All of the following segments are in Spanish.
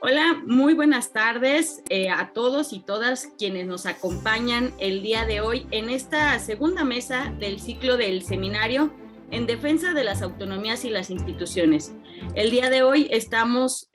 Hola, muy buenas tardes a todos y todas quienes nos acompañan el día de hoy en esta segunda mesa del ciclo del seminario en defensa de las autonomías y las instituciones. El día de hoy estamos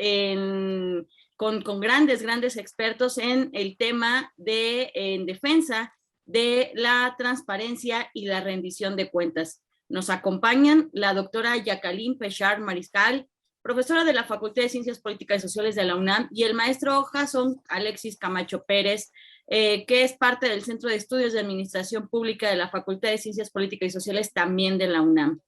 con grandes expertos en el tema en defensa de la transparencia y la rendición de cuentas. Nos acompañan la doctora Jacqueline Pechard Mariscal, profesora de la Facultad de Ciencias Políticas y Sociales de la UNAM, y el maestro Jason Alexis Camacho Pérez, que es parte del Centro de Estudios de Administración Pública de la Facultad de Ciencias Políticas y Sociales también de la UNAM.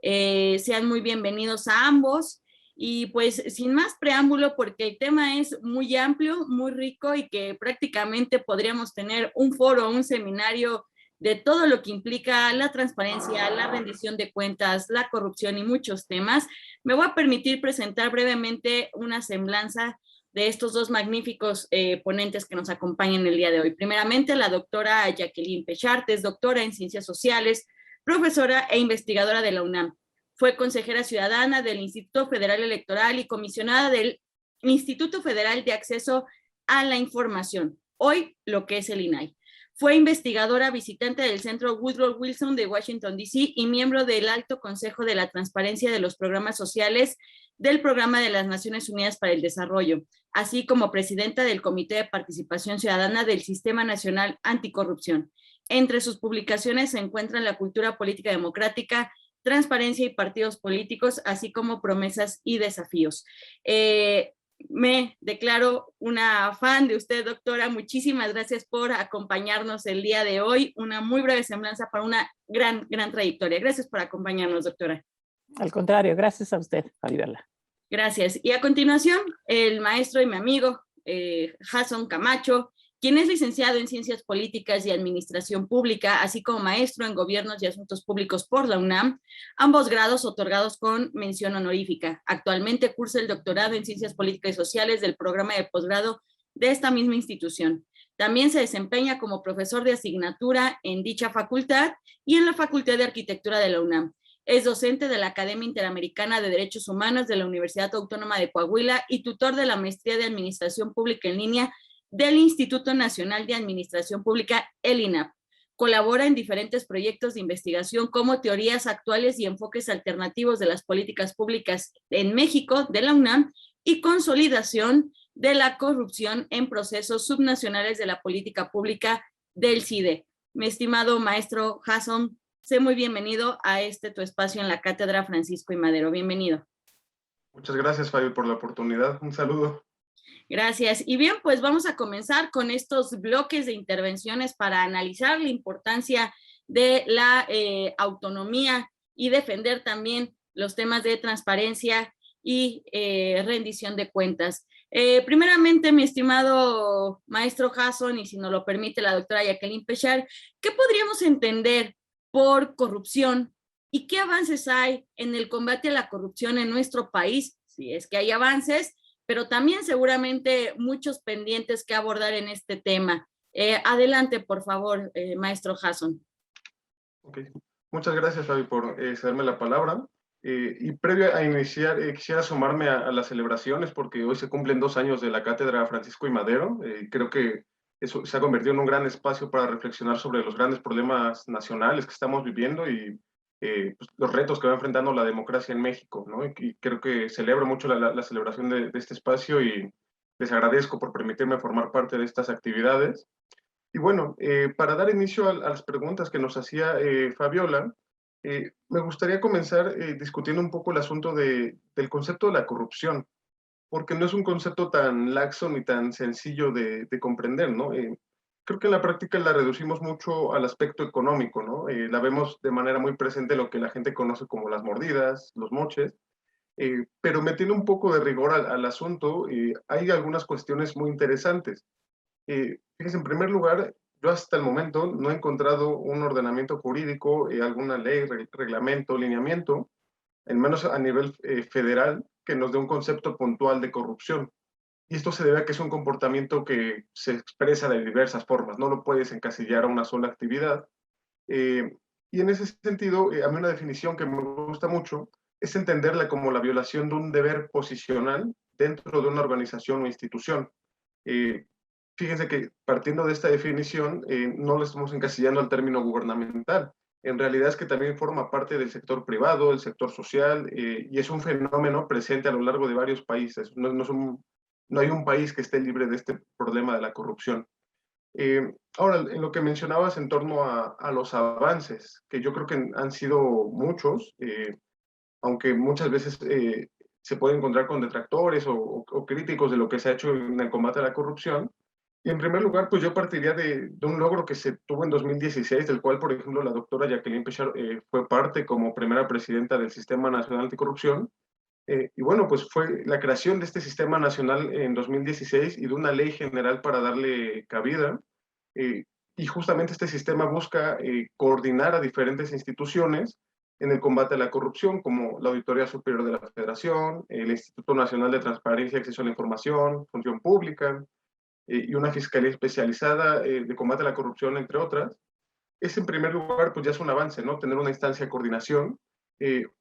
Sean muy bienvenidos a ambos. Y pues sin más preámbulo, porque el tema es muy amplio, muy rico y que prácticamente podríamos tener un foro, un seminario de todo lo que implica la transparencia, la rendición de cuentas, la corrupción y muchos temas. Me voy a permitir presentar brevemente una semblanza de estos dos magníficos ponentes que nos acompañan el día de hoy. Primeramente, la doctora Jacqueline Pechard, es doctora en Ciencias Sociales, profesora e investigadora de la UNAM. Fue consejera ciudadana del Instituto Federal Electoral y comisionada del Instituto Federal de Acceso a la Información, hoy lo que es el INAI. Fue investigadora visitante del Centro Woodrow Wilson de Washington, D.C. y miembro del Alto Consejo de la Transparencia de los Programas Sociales del Programa de las Naciones Unidas para el Desarrollo, así como presidenta del Comité de Participación Ciudadana del Sistema Nacional Anticorrupción. Entre sus publicaciones se encuentran La Cultura Política Democrática, Transparencia y Partidos Políticos, así como Promesas y Desafíos. Me declaro una fan de usted, doctora. Muchísimas gracias por acompañarnos el día de hoy. Una muy breve semblanza para una gran trayectoria. Gracias por acompañarnos, doctora. Al contrario, gracias a usted, Fabiola. Gracias. Y a continuación, el maestro y mi amigo, Jason Camacho, quien es licenciado en Ciencias Políticas y Administración Pública, así como maestro en Gobiernos y Asuntos Públicos por la UNAM, ambos grados otorgados con mención honorífica. Actualmente cursa el doctorado en Ciencias Políticas y Sociales del programa de posgrado de esta misma institución. También se desempeña como profesor de asignatura en dicha facultad y en la Facultad de Arquitectura de la UNAM. Es docente de la Academia Interamericana de Derechos Humanos de la Universidad Autónoma de Coahuila y tutor de la Maestría de Administración Pública en Línea del Instituto Nacional de Administración Pública, el INAP. Colabora en diferentes proyectos de investigación como teorías actuales y enfoques alternativos de las políticas públicas en México de la UNAM y consolidación de la corrupción en procesos subnacionales de la política pública del CIDE. Mi estimado maestro Jason, sé muy bienvenido a tu espacio en la Cátedra Francisco I. Madero. Bienvenido. Muchas gracias, Fabio, por la oportunidad. Un saludo. Gracias. Y bien, pues vamos a comenzar con estos bloques de intervenciones para analizar la importancia de la autonomía y defender también los temas de transparencia y rendición de cuentas. Primeramente, mi estimado maestro Jason, y si nos lo permite la doctora Jacqueline Pechard, ¿qué podríamos entender por corrupción y qué avances hay en el combate a la corrupción en nuestro país? Si es que hay avances, pero también seguramente muchos pendientes que abordar en este tema. Adelante, por favor, maestro Jason. Okay. Muchas gracias, Fabi, por cederme la palabra. Y previo a iniciar, quisiera sumarme a las celebraciones porque hoy se cumplen 2 años de la Cátedra Francisco I. Madero. Creo que eso se ha convertido en un gran espacio para reflexionar sobre los grandes problemas nacionales que estamos viviendo y pues, los retos que va enfrentando la democracia en México, ¿no? Y creo que celebro mucho la celebración de este espacio y les agradezco por permitirme formar parte de estas actividades. Y bueno, para dar inicio a las preguntas que nos hacía Fabiola, me gustaría comenzar discutiendo un poco el asunto del concepto de la corrupción, porque no es un concepto tan laxo ni tan sencillo de comprender, ¿no? Creo que en la práctica la reducimos mucho al aspecto económico, ¿no? La vemos de manera muy presente lo que la gente conoce como las mordidas, los moches, pero metiendo un poco de rigor al asunto, hay algunas cuestiones muy interesantes. Fíjense, en primer lugar, yo hasta el momento no he encontrado un ordenamiento jurídico, alguna ley, reglamento, lineamiento, al menos a nivel federal, que nos dé un concepto puntual de corrupción. Y esto se debe a que es un comportamiento que se expresa de diversas formas, no lo puedes encasillar a una sola actividad. Y en ese sentido, a mí una definición que me gusta mucho es entenderla como la violación de un deber posicional dentro de una organización o institución. Fíjense que partiendo de esta definición, no le estamos encasillando al término gubernamental. En realidad es que también forma parte del sector privado, el sector social, y es un fenómeno presente a lo largo de varios países. No hay un país que esté libre de este problema de la corrupción. Ahora, en lo que mencionabas en torno a los avances, que yo creo que han sido muchos, aunque muchas veces se puede encontrar con detractores o críticos de lo que se ha hecho en el combate a la corrupción. Y en primer lugar, pues yo partiría de un logro que se tuvo en 2016, del cual, por ejemplo, la doctora Jacqueline Pechard fue parte como primera presidenta del Sistema Nacional Anticorrupción. Y bueno, pues fue la creación de este Sistema Nacional en 2016 y de una ley general para darle cabida. Eh, y justamente este sistema busca coordinar a diferentes instituciones en el combate a la corrupción, como la Auditoría Superior de la Federación, el Instituto Nacional de Transparencia y Acceso a la Información, Función Pública, y una Fiscalía Especializada de Combate a la Corrupción, entre otras. Es en primer lugar, pues ya es un avance, ¿no? Tener una instancia de coordinación.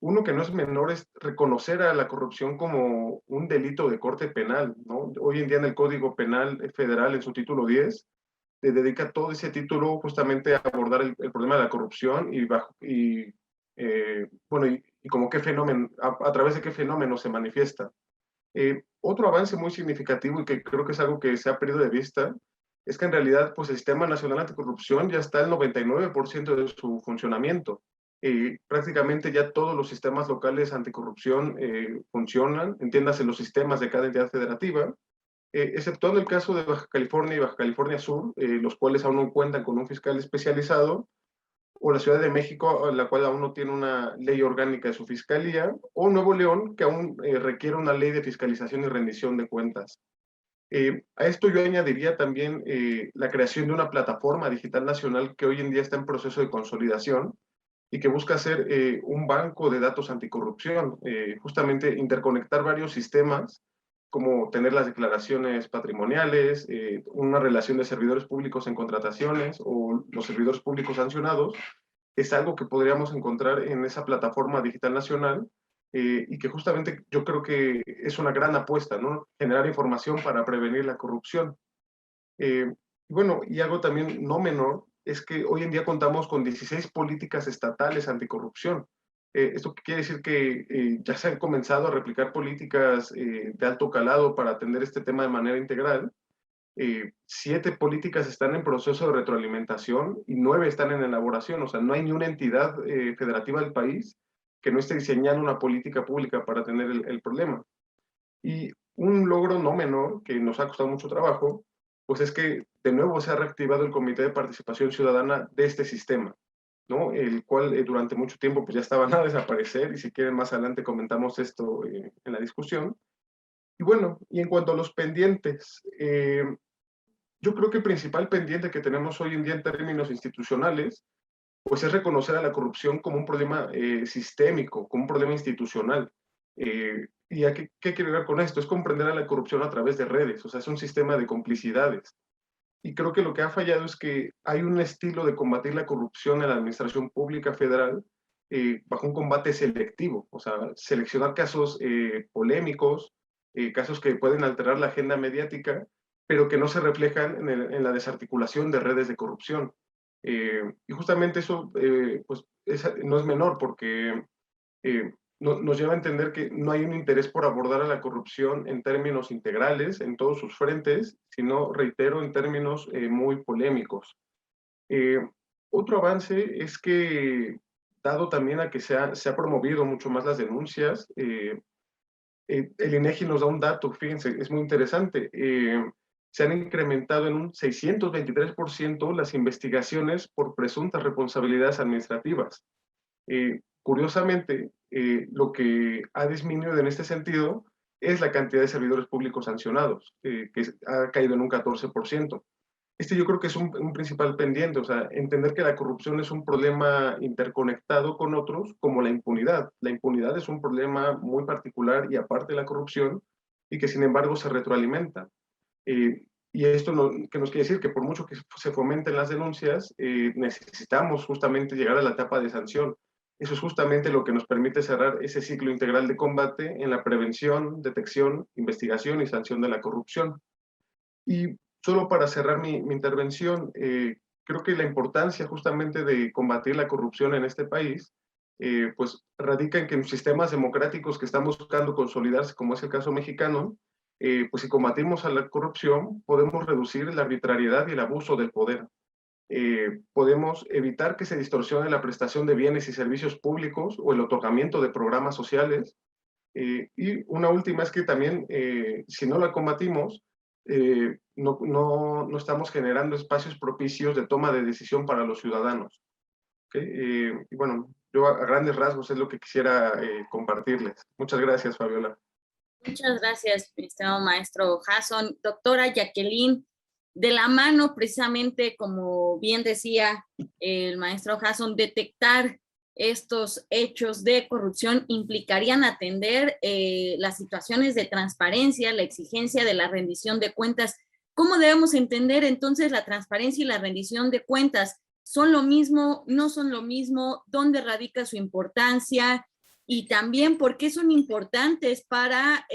Uno que no es menor es reconocer a la corrupción como un delito de corte penal, ¿no? Hoy en día en el Código Penal Federal, en su título 10, le dedica todo ese título justamente a abordar el problema de la corrupción bueno, y como qué fenómeno, a través de qué fenómeno se manifiesta. Otro avance muy significativo y que creo que es algo que se ha perdido de vista es que en realidad pues el Sistema Nacional Anticorrupción ya está al 99% de su funcionamiento. Prácticamente ya todos los sistemas locales anticorrupción funcionan, entiéndase los sistemas de cada entidad federativa, exceptuando el caso de Baja California y Baja California Sur, los cuales aún no cuentan con un fiscal especializado, o la Ciudad de México, la cual aún no tiene una ley orgánica de su fiscalía, o Nuevo León, que aún requiere una ley de fiscalización y rendición de cuentas. A esto yo añadiría también la creación de una plataforma digital nacional que hoy en día está en proceso de consolidación y que busca ser un banco de datos anticorrupción, justamente interconectar varios sistemas, como tener las declaraciones patrimoniales, una relación de servidores públicos en contrataciones o los servidores públicos sancionados. Es algo que podríamos encontrar en esa plataforma digital nacional, y que justamente yo creo que es una gran apuesta, ¿no? Generar información para prevenir la corrupción. Bueno, y algo también no menor es que hoy en día contamos con 16 políticas estatales anticorrupción. Esto quiere decir que ya se han comenzado a replicar políticas de alto calado para atender este tema de manera integral. 7 políticas están en proceso de retroalimentación y 9 están en elaboración. O sea, no hay ni una entidad federativa del país que no esté diseñando una política pública para atender el problema. Y un logro no menor, que nos ha costado mucho trabajo, pues es que de nuevo se ha reactivado el Comité de Participación Ciudadana de este sistema, ¿no? El cual durante mucho tiempo pues ya estaba a desaparecer, y si quieren más adelante comentamos esto en la discusión. Y bueno, y en cuanto a los pendientes, yo creo que el principal pendiente que tenemos hoy en día en términos institucionales, pues es reconocer a la corrupción como un problema sistémico, como un problema institucional. ¿Y a qué quiero ver con esto? Es comprender a la corrupción a través de redes, o sea, es un sistema de complicidades. Y creo que lo que ha fallado es que hay un estilo de combatir la corrupción en la administración pública federal bajo un combate selectivo, o sea, seleccionar casos polémicos, casos que pueden alterar la agenda mediática, pero que no se reflejan en la desarticulación de redes de corrupción. Y justamente eso pues no es menor, porque nos lleva a entender que no hay un interés por abordar a la corrupción en términos integrales, en todos sus frentes, sino, reitero, en términos muy polémicos. Eh, Otro avance es que, dado también a que se ha promovido mucho más las denuncias, el INEGI nos da un dato, fíjense, es muy interesante. Se han incrementado en un 623% las investigaciones por presuntas responsabilidades administrativas. Curiosamente, lo que ha disminuido en este sentido es la cantidad de servidores públicos sancionados, que ha caído en un 14%. Yo creo que es un principal pendiente, o sea, entender que la corrupción es un problema interconectado con otros, como la impunidad. La impunidad es un problema muy particular y aparte de la corrupción, y que sin embargo se retroalimenta. Y esto que nos quiere decir que por mucho que se fomenten las denuncias, necesitamos justamente llegar a la etapa de sanción. Eso es justamente lo que nos permite cerrar ese ciclo integral de combate en la prevención, detección, investigación y sanción de la corrupción. Y solo para cerrar mi intervención, creo que la importancia justamente de combatir la corrupción en este país, pues radica en que en sistemas democráticos que están buscando consolidarse, como es el caso mexicano, pues si combatimos a la corrupción, podemos reducir la arbitrariedad y el abuso del poder. Podemos evitar que se distorsione la prestación de bienes y servicios públicos o el otorgamiento de programas sociales. Y una última es que también, si no la combatimos, no estamos generando espacios propicios de toma de decisión para los ciudadanos. ¿Okay? Y bueno, yo a grandes rasgos es lo que quisiera compartirles. Muchas gracias, Fabiola. Muchas gracias, mi estimado maestro Jason. Doctora Jacqueline, de la mano, precisamente, como bien decía el maestro Jason, detectar estos hechos de corrupción implicarían atender las situaciones de transparencia, la exigencia de la rendición de cuentas. ¿Cómo debemos entender entonces la transparencia y la rendición de cuentas? ¿Son lo mismo? ¿No son lo mismo? ¿Dónde radica su importancia? Y también por qué son importantes para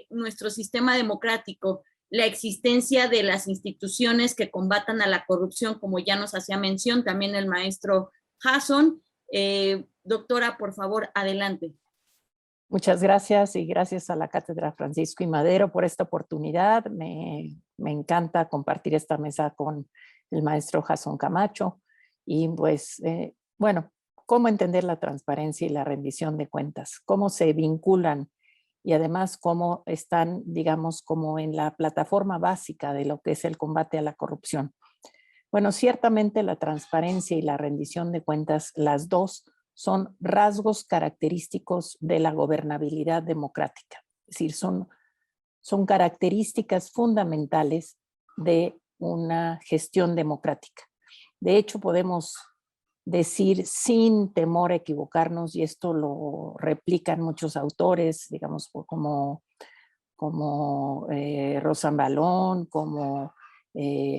nuestro sistema democrático la existencia de las instituciones que combatan a la corrupción, como ya nos hacía mención también el maestro Jason. Doctora, por favor, adelante. Muchas gracias y gracias a la Cátedra Francisco I. Madero por esta oportunidad. Me encanta compartir esta mesa con el maestro Jason Camacho. Y pues, bueno, cómo entender la transparencia y la rendición de cuentas, cómo se vinculan y además cómo están, digamos, como en la plataforma básica de lo que es el combate a la corrupción. Bueno, ciertamente la transparencia y la rendición de cuentas, las dos, son rasgos característicos de la gobernabilidad democrática. Es decir, son características fundamentales de una gestión democrática. De hecho, podemos decir sin temor a equivocarnos, y esto lo replican muchos autores, digamos, como Rosan Ballon, como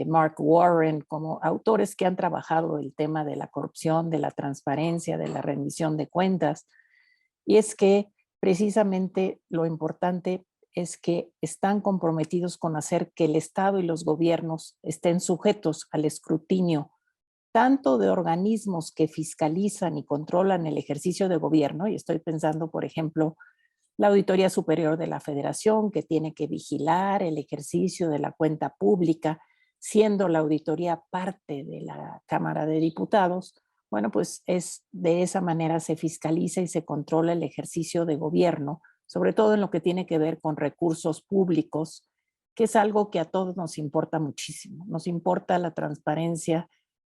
Mark Warren, como autores que han trabajado el tema de la corrupción, de la transparencia, de la rendición de cuentas. Y es que precisamente lo importante es que están comprometidos con hacer que el Estado y los gobiernos estén sujetos al escrutinio tanto de organismos que fiscalizan y controlan el ejercicio de gobierno, y estoy pensando, por ejemplo, la Auditoría Superior de la Federación, que tiene que vigilar el ejercicio de la cuenta pública, siendo la auditoría parte de la Cámara de Diputados. Bueno, pues de esa manera se fiscaliza y se controla el ejercicio de gobierno, sobre todo en lo que tiene que ver con recursos públicos, que es algo que a todos nos importa muchísimo. Nos importa la transparencia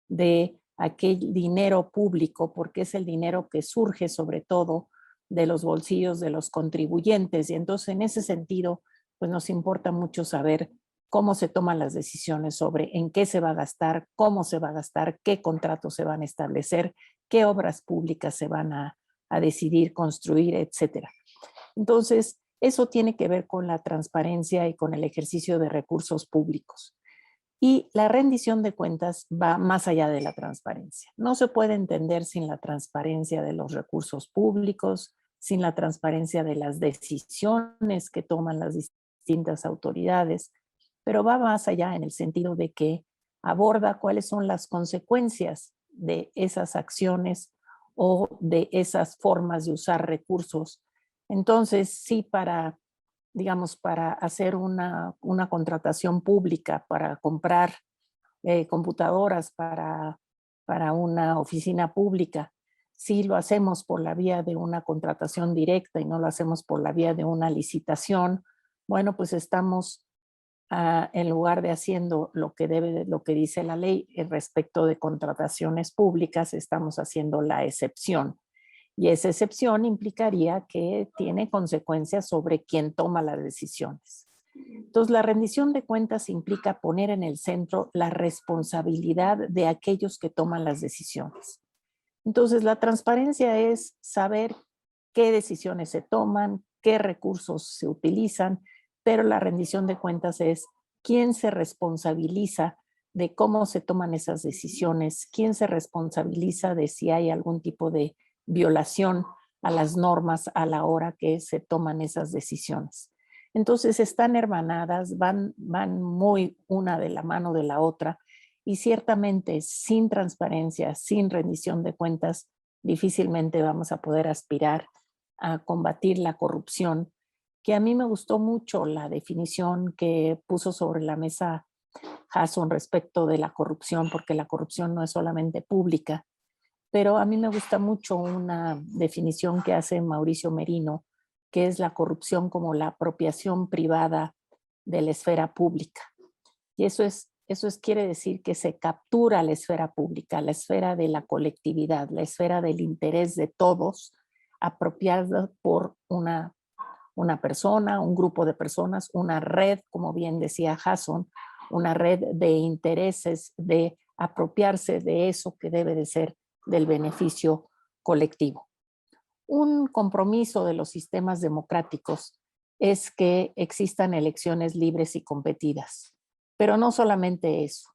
de aquel dinero público, porque es el dinero que surge sobre todo de los bolsillos de los contribuyentes. Y entonces, en ese sentido, pues nos importa mucho saber cómo se toman las decisiones sobre en qué se va a gastar, cómo se va a gastar, qué contratos se van a establecer, qué obras públicas se van a decidir construir, etcétera. Entonces, eso tiene que ver con la transparencia y con el ejercicio de recursos públicos. Y la rendición de cuentas va más allá de la transparencia. No se puede entender sin la transparencia de los recursos públicos, sin la transparencia de las decisiones que toman las distintas autoridades, pero va más allá en el sentido de que aborda cuáles son las consecuencias de esas acciones o de esas formas de usar recursos. Entonces, sí, digamos, para hacer una contratación pública, para comprar computadoras para una oficina pública, si lo hacemos por la vía de una contratación directa y no lo hacemos por la vía de una licitación, bueno, pues estamos en lugar de haciendo lo que dice la ley respecto de contrataciones públicas, estamos haciendo la excepción. Y esa excepción implicaría que tiene consecuencias sobre quien toma las decisiones. Entonces, la rendición de cuentas implica poner en el centro la responsabilidad de aquellos que toman las decisiones. Entonces, la transparencia es saber qué decisiones se toman, qué recursos se utilizan, pero la rendición de cuentas es quién se responsabiliza de cómo se toman esas decisiones, quién se responsabiliza de si hay algún tipo de violación a las normas a la hora que se toman esas decisiones. Entonces están hermanadas, van muy una de la mano de la otra, y ciertamente sin transparencia, sin rendición de cuentas, difícilmente vamos a poder aspirar a combatir la corrupción, que a mí me gustó mucho la definición que puso sobre la mesa Jason respecto de la corrupción, porque la corrupción no es solamente pública, pero a mí me gusta mucho una definición que hace Mauricio Merino, que es la corrupción como la apropiación privada de la esfera pública. Y eso quiere decir que se captura la esfera pública, la esfera de la colectividad, la esfera del interés de todos, apropiada por una persona, un grupo de personas, una red, como bien decía Jason, una red de intereses, de apropiarse de eso que debe de ser del beneficio colectivo. Un compromiso de los sistemas democráticos es que existan elecciones libres y competidas, pero no solamente eso,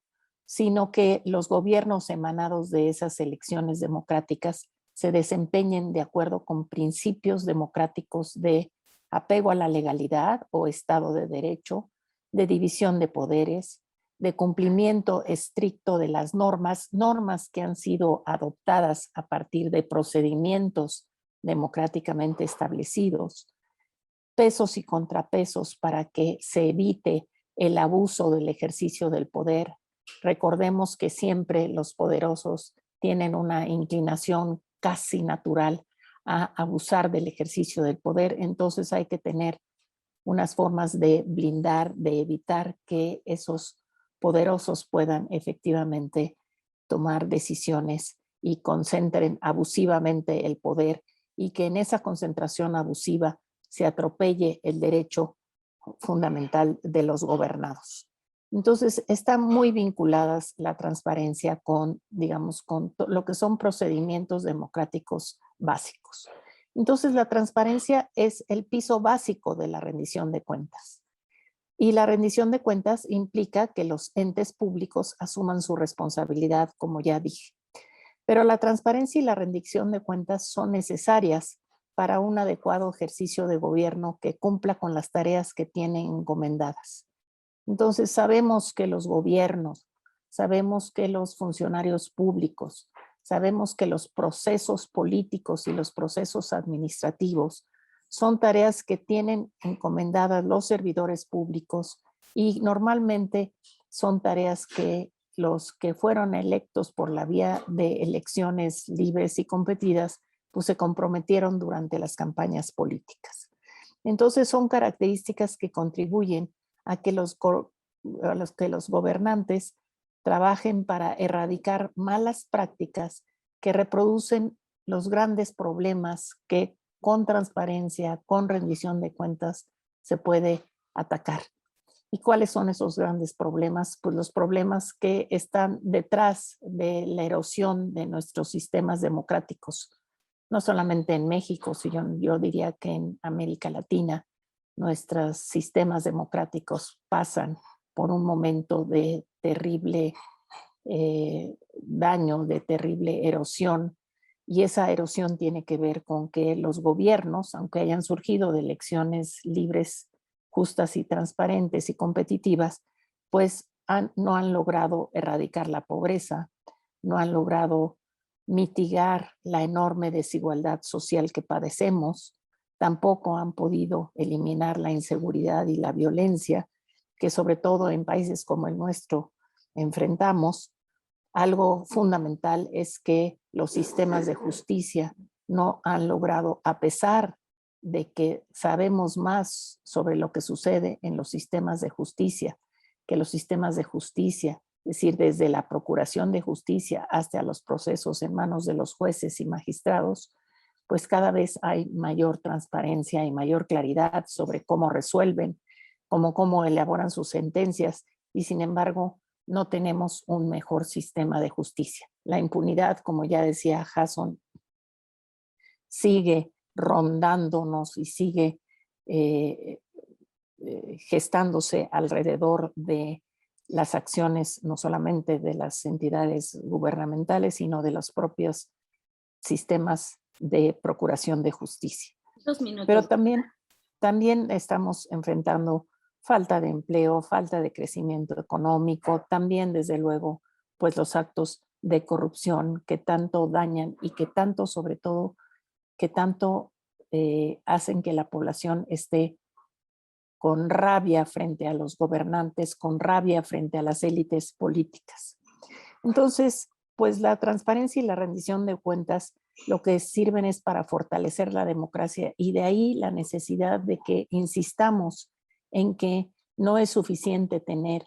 sino que los gobiernos emanados de esas elecciones democráticas se desempeñen de acuerdo con principios democráticos de apego a la legalidad o Estado de Derecho, de división de poderes, de cumplimiento estricto de las normas que han sido adoptadas a partir de procedimientos democráticamente establecidos, pesos y contrapesos para que se evite el abuso del ejercicio del poder. Recordemos que siempre los poderosos tienen una inclinación casi natural a abusar del ejercicio del poder, entonces hay que tener unas formas de blindar, de evitar que esos poderosos puedan efectivamente tomar decisiones y concentren abusivamente el poder, y que en esa concentración abusiva se atropelle el derecho fundamental de los gobernados. Entonces, están muy vinculadas la transparencia con, digamos, con lo que son procedimientos democráticos básicos. Entonces, la transparencia es el piso básico de la rendición de cuentas. Y la rendición de cuentas implica que los entes públicos asuman su responsabilidad, como ya dije. Pero la transparencia y la rendición de cuentas son necesarias para un adecuado ejercicio de gobierno que cumpla con las tareas que tiene encomendadas. Entonces, sabemos que los gobiernos, sabemos que los funcionarios públicos, sabemos que los procesos políticos y los procesos administrativos son tareas que tienen encomendadas los servidores públicos, y normalmente son tareas que los que fueron electos por la vía de elecciones libres y competidas, pues se comprometieron durante las campañas políticas. Entonces son características que contribuyen a que los gobernantes trabajen para erradicar malas prácticas que reproducen los grandes problemas que con transparencia, con rendición de cuentas, se puede atacar. ¿Y cuáles son esos grandes problemas? Pues los problemas que están detrás de la erosión de nuestros sistemas democráticos, no solamente en México, sino yo diría que en América Latina, nuestros sistemas democráticos pasan por un momento de terrible daño, de terrible erosión, y esa erosión tiene que ver con que los gobiernos, aunque hayan surgido de elecciones libres, justas y transparentes y competitivas, pues no han logrado erradicar la pobreza, no han logrado mitigar la enorme desigualdad social que padecemos, tampoco han podido eliminar la inseguridad y la violencia que sobre todo en países como el nuestro enfrentamos. Algo fundamental es que los sistemas de justicia no han logrado, a pesar de que sabemos más sobre lo que sucede en los sistemas de justicia, que los sistemas de justicia, es decir, desde la procuración de justicia hasta los procesos en manos de los jueces y magistrados, pues cada vez hay mayor transparencia y mayor claridad sobre cómo resuelven, cómo elaboran sus sentencias, y sin embargo no tenemos un mejor sistema de justicia. La impunidad, como ya decía Jason, sigue rondándonos y sigue gestándose alrededor de las acciones, no solamente de las entidades gubernamentales, sino de los propios sistemas de procuración de justicia. 2 minutos. Pero también estamos enfrentando falta de empleo, falta de crecimiento económico, también desde luego pues los actos de corrupción que tanto dañan y que tanto, sobre todo, que tanto hacen que la población esté con rabia frente a los gobernantes, con rabia frente a las élites políticas. Entonces, pues la transparencia y la rendición de cuentas lo que sirven es para fortalecer la democracia, y de ahí la necesidad de que insistamos en que no es suficiente tener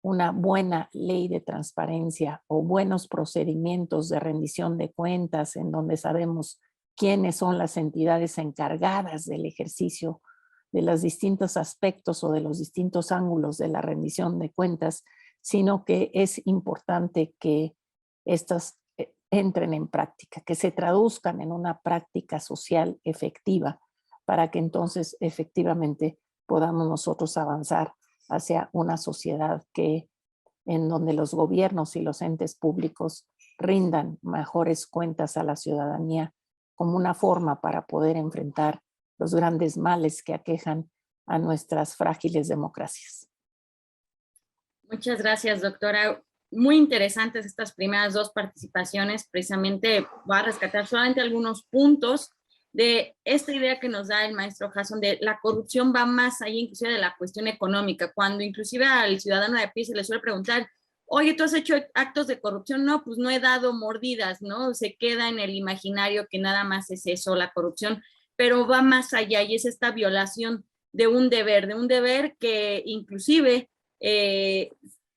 una buena ley de transparencia o buenos procedimientos de rendición de cuentas en donde sabemos quiénes son las entidades encargadas del ejercicio de los distintos aspectos o de los distintos ángulos de la rendición de cuentas, sino que es importante que estas entren en práctica, que se traduzcan en una práctica social efectiva, para que entonces efectivamente podamos nosotros avanzar hacia una sociedad en donde los gobiernos y los entes públicos rindan mejores cuentas a la ciudadanía como una forma para poder enfrentar los grandes males que aquejan a nuestras frágiles democracias. Muchas gracias, doctora. Muy interesantes estas primeras 2 participaciones. Precisamente voy a rescatar solamente algunos puntos de esta idea que nos da el maestro Jason de la corrupción va más allá inclusive de la cuestión económica, cuando inclusive al ciudadano de pie se le suele preguntar, oye, ¿tú has hecho actos de corrupción? No, pues no he dado mordidas, ¿no? Se queda en el imaginario que nada más es eso, la corrupción, pero va más allá y es esta violación de un deber que inclusive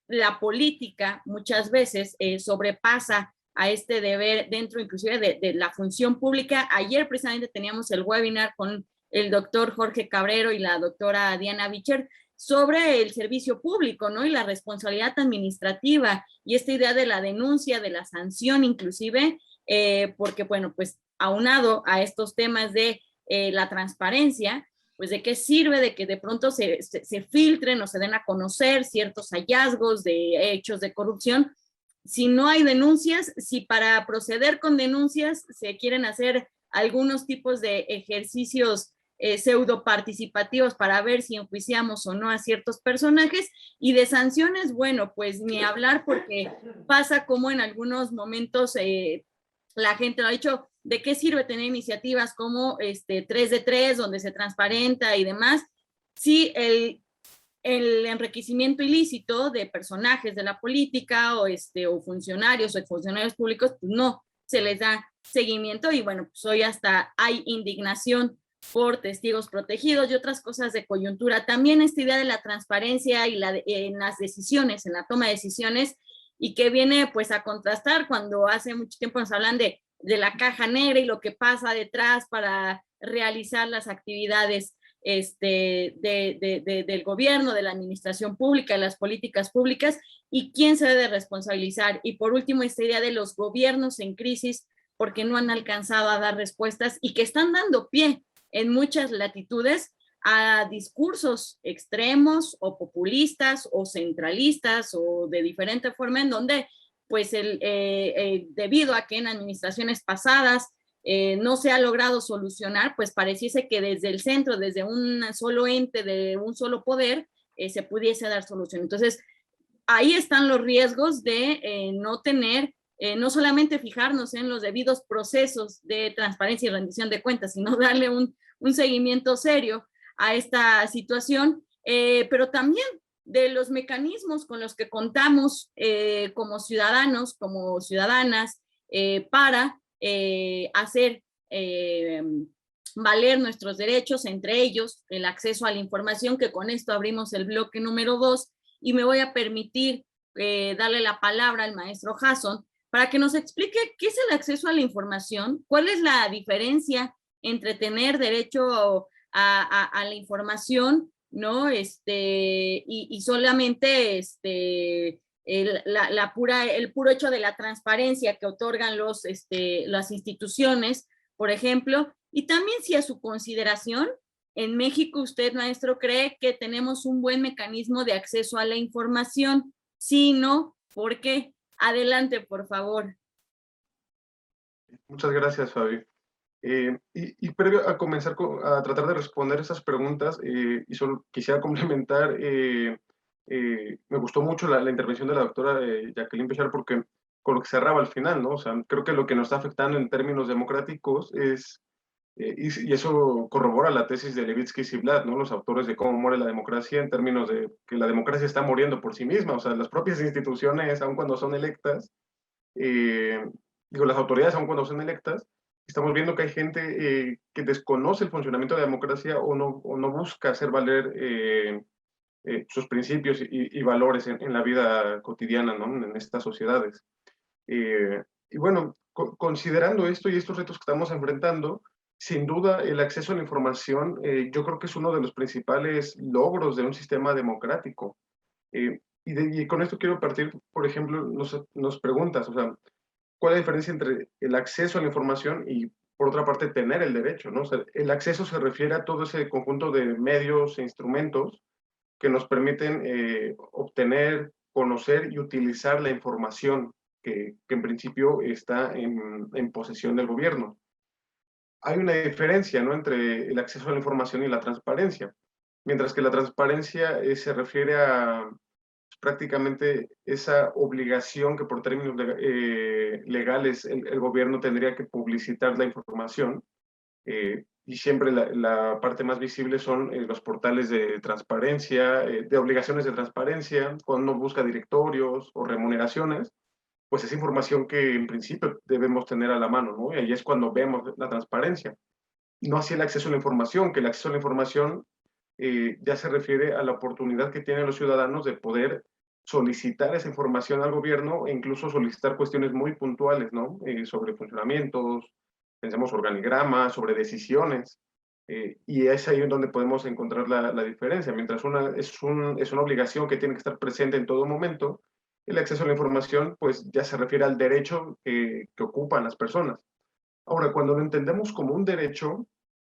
la política muchas veces sobrepasa a este deber dentro inclusive de la función pública. Ayer precisamente teníamos el webinar con el doctor Jorge Cabrero y la doctora Diana Bicher sobre el servicio público, ¿no? Y la responsabilidad administrativa y esta idea de la denuncia, de la sanción inclusive, porque bueno, pues aunado a estos temas de la transparencia, pues de qué sirve de que de pronto se filtren o se den a conocer ciertos hallazgos de hechos de corrupción, si no hay denuncias, si para proceder con denuncias se quieren hacer algunos tipos de ejercicios pseudo participativos para ver si enjuiciamos o no a ciertos personajes, y de sanciones, bueno, pues ni hablar, porque pasa como en algunos momentos la gente lo ha dicho, ¿de qué sirve tener iniciativas como 3 de 3, donde se transparenta y demás, si el enriquecimiento ilícito de personajes de la política o funcionarios o exfuncionarios públicos, pues no se les da seguimiento? Y bueno, pues hoy hasta hay indignación por testigos protegidos y otras cosas de coyuntura. También esta idea de la transparencia y en las decisiones, en la toma de decisiones, y que viene pues a contrastar cuando hace mucho tiempo nos hablan de la caja negra y lo que pasa detrás para realizar las actividades del gobierno, de la administración pública, de las políticas públicas, y quién se debe responsabilizar. Y por último, esta idea de los gobiernos en crisis porque no han alcanzado a dar respuestas y que están dando pie en muchas latitudes a discursos extremos o populistas o centralistas o de diferente forma, en donde pues debido a que en administraciones pasadas no se ha logrado solucionar, pues pareciese que desde el centro, desde un solo ente, de un solo poder, se pudiese dar solución. Entonces, ahí están los riesgos de no tener, no solamente fijarnos en los debidos procesos de transparencia y rendición de cuentas, sino darle un seguimiento serio a esta situación, pero también de los mecanismos con los que contamos como ciudadanos, como ciudadanas, para hacer valer nuestros derechos, entre ellos el acceso a la información, que con esto abrimos el bloque número 2, y me voy a permitir darle la palabra al maestro Jason para que nos explique qué es el acceso a la información, cuál es la diferencia entre tener derecho a la información, ¿no? Y solamente el puro hecho de la transparencia que otorgan las instituciones, por ejemplo, y también si a su consideración, en México usted, maestro, cree que tenemos un buen mecanismo de acceso a la información. Si no, ¿por qué? Adelante, por favor. Muchas gracias, Fabi. Y previo a comenzar a tratar de responder esas preguntas, y solo quisiera complementar, me gustó mucho la intervención de la doctora Jacqueline Pechar, porque con lo que cerraba al final, ¿no? O sea, creo que lo que nos está afectando en términos democráticos es, y eso corrobora la tesis de Levitsky y Ziblatt, ¿no? Los autores de cómo muere la democracia, en términos de que la democracia está muriendo por sí misma. O sea, las propias instituciones, aun cuando son electas, eh, digo, las autoridades, aun cuando son electas, estamos viendo que hay gente que desconoce el funcionamiento de la democracia o no busca hacer valer sus principios y valores en la vida cotidiana, ¿no? En estas sociedades. Y bueno, considerando esto y estos retos que estamos enfrentando, sin duda el acceso a la información, yo creo que es uno de los principales logros de un sistema democrático. Y con esto quiero partir, por ejemplo, nos preguntas, o sea, ¿cuál es la diferencia entre el acceso a la información y, por otra parte, tener el derecho, ¿no? O sea, el acceso se refiere a todo ese conjunto de medios e instrumentos que nos permiten obtener, conocer y utilizar la información que en principio está en posesión del gobierno. Hay una diferencia, ¿no?, entre el acceso a la información y la transparencia. Mientras que la transparencia se refiere a prácticamente esa obligación que por términos legales el gobierno tendría que publicitar la información, y siempre la parte más visible son los portales de transparencia, de obligaciones de transparencia, cuando uno busca directorios o remuneraciones, pues es información que en principio debemos tener a la mano, ¿no? Y ahí es cuando vemos la transparencia. No así el acceso a la información, que el acceso a la información ya se refiere a la oportunidad que tienen los ciudadanos de poder solicitar esa información al gobierno e incluso solicitar cuestiones muy puntuales, ¿no? Sobre funcionamientos, pensemos organigramas, sobre decisiones. Y es ahí en donde podemos encontrar la diferencia. Mientras es una obligación que tiene que estar presente en todo momento, el acceso a la información pues ya se refiere al derecho que ocupan las personas. Ahora, cuando lo entendemos como un derecho,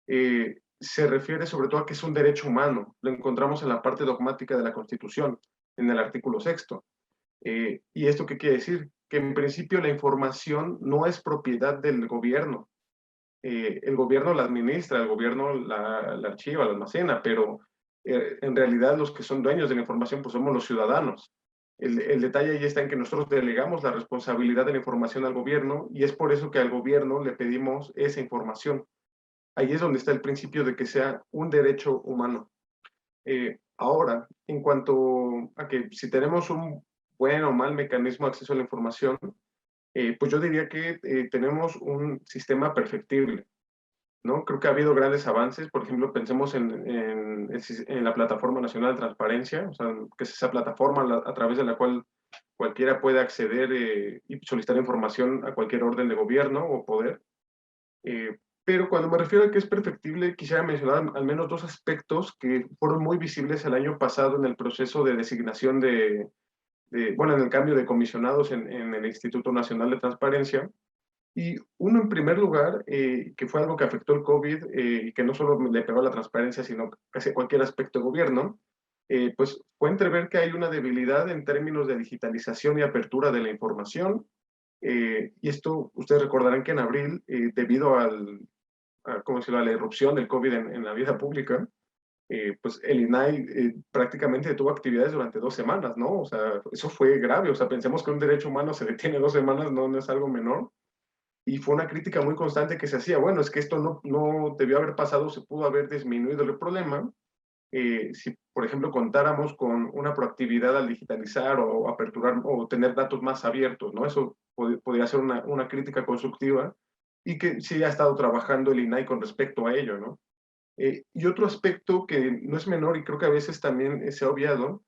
se refiere sobre todo a que es un derecho humano. Lo encontramos en la parte dogmática de la Constitución, en el artículo sexto. ¿Y esto qué quiere decir? Que en principio la información no es propiedad del gobierno. El gobierno la administra, el gobierno la archiva, la almacena, pero en realidad los que son dueños de la información pues somos los ciudadanos. El detalle ahí está en que nosotros delegamos la responsabilidad de la información al gobierno y es por eso que al gobierno le pedimos esa información. Ahí es donde está el principio de que sea un derecho humano. Ahora, en cuanto a que si tenemos un buen o mal mecanismo de acceso a la información, pues yo diría que tenemos un sistema perfectible, ¿no? Creo que ha habido grandes avances. Por ejemplo, pensemos en la Plataforma Nacional de Transparencia, o sea, que es esa plataforma a través de la cual cualquiera puede acceder y solicitar información a cualquier orden de gobierno o poder. Pero cuando me refiero a que es perfectible, quisiera mencionar al menos dos aspectos que fueron muy visibles el año pasado en el proceso de designación bueno, en el cambio de comisionados en el Instituto Nacional de Transparencia. Y uno, en primer lugar, que fue algo que afectó el COVID y que no solo le pegó a la transparencia, sino casi cualquier aspecto de gobierno, pues fue entrever que hay una debilidad en términos de digitalización y apertura de la información. Y esto, ustedes recordarán que en abril, debido ¿cómo decirlo?, a la irrupción del COVID en la vida pública, pues el INAI prácticamente detuvo actividades durante 2 semanas, ¿no? O sea, eso fue grave. O sea, pensemos que un derecho humano se detiene 2 semanas, no es algo menor. Y fue una crítica muy constante que se hacía, bueno, es que esto no debió haber pasado, se pudo haber disminuido el problema si, por ejemplo, contáramos con una proactividad al digitalizar o aperturar o tener datos más abiertos, ¿no? Eso podría ser una crítica constructiva y que sí ha estado trabajando el INAI con respecto a ello, ¿no? Y otro aspecto que no es menor y creo que a veces también se ha obviado,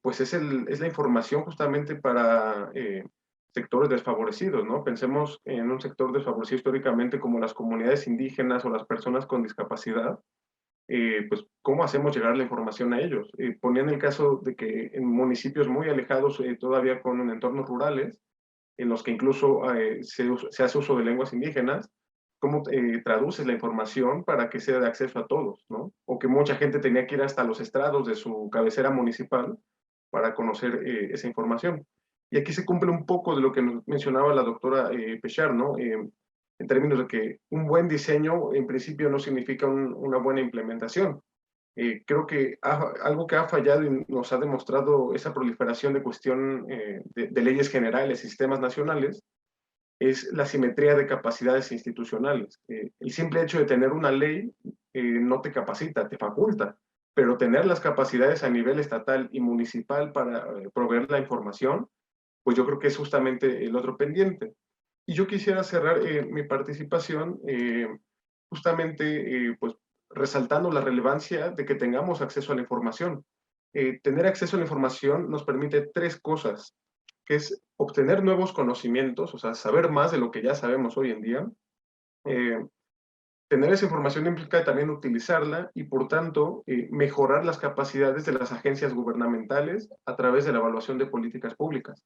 pues es la información justamente para sectores desfavorecidos, ¿no? Pensemos en un sector desfavorecido históricamente como las comunidades indígenas o las personas con discapacidad, pues ¿cómo hacemos llegar la información a ellos? Ponían el caso de que en municipios muy alejados, todavía con entornos rurales, en los que incluso se hace uso de lenguas indígenas, ¿cómo traduces la información para que sea de acceso a todos, ¿no? O que mucha gente tenía que ir hasta los estrados de su cabecera municipal para conocer esa información. Y aquí se cumple un poco de lo que nos mencionaba la doctora Pechar, ¿no? en términos de que un buen diseño en principio no significa una buena implementación. Creo que algo que ha fallado y nos ha demostrado esa proliferación de cuestión de leyes generales, sistemas nacionales, es la simetría de capacidades institucionales. El simple hecho de tener una ley no te capacita, te faculta, pero tener las capacidades a nivel estatal y municipal para proveer la información, pues yo creo que es justamente el otro pendiente. Y yo quisiera cerrar mi participación justamente pues, resaltando la relevancia de que tengamos acceso a la información. Tener acceso a la información nos permite tres cosas, que es obtener nuevos conocimientos, o sea, saber más de lo que ya sabemos hoy en día. Eh, Tener esa información implica también utilizarla y, por tanto, mejorar las capacidades de las agencias gubernamentales a través de la evaluación de políticas públicas.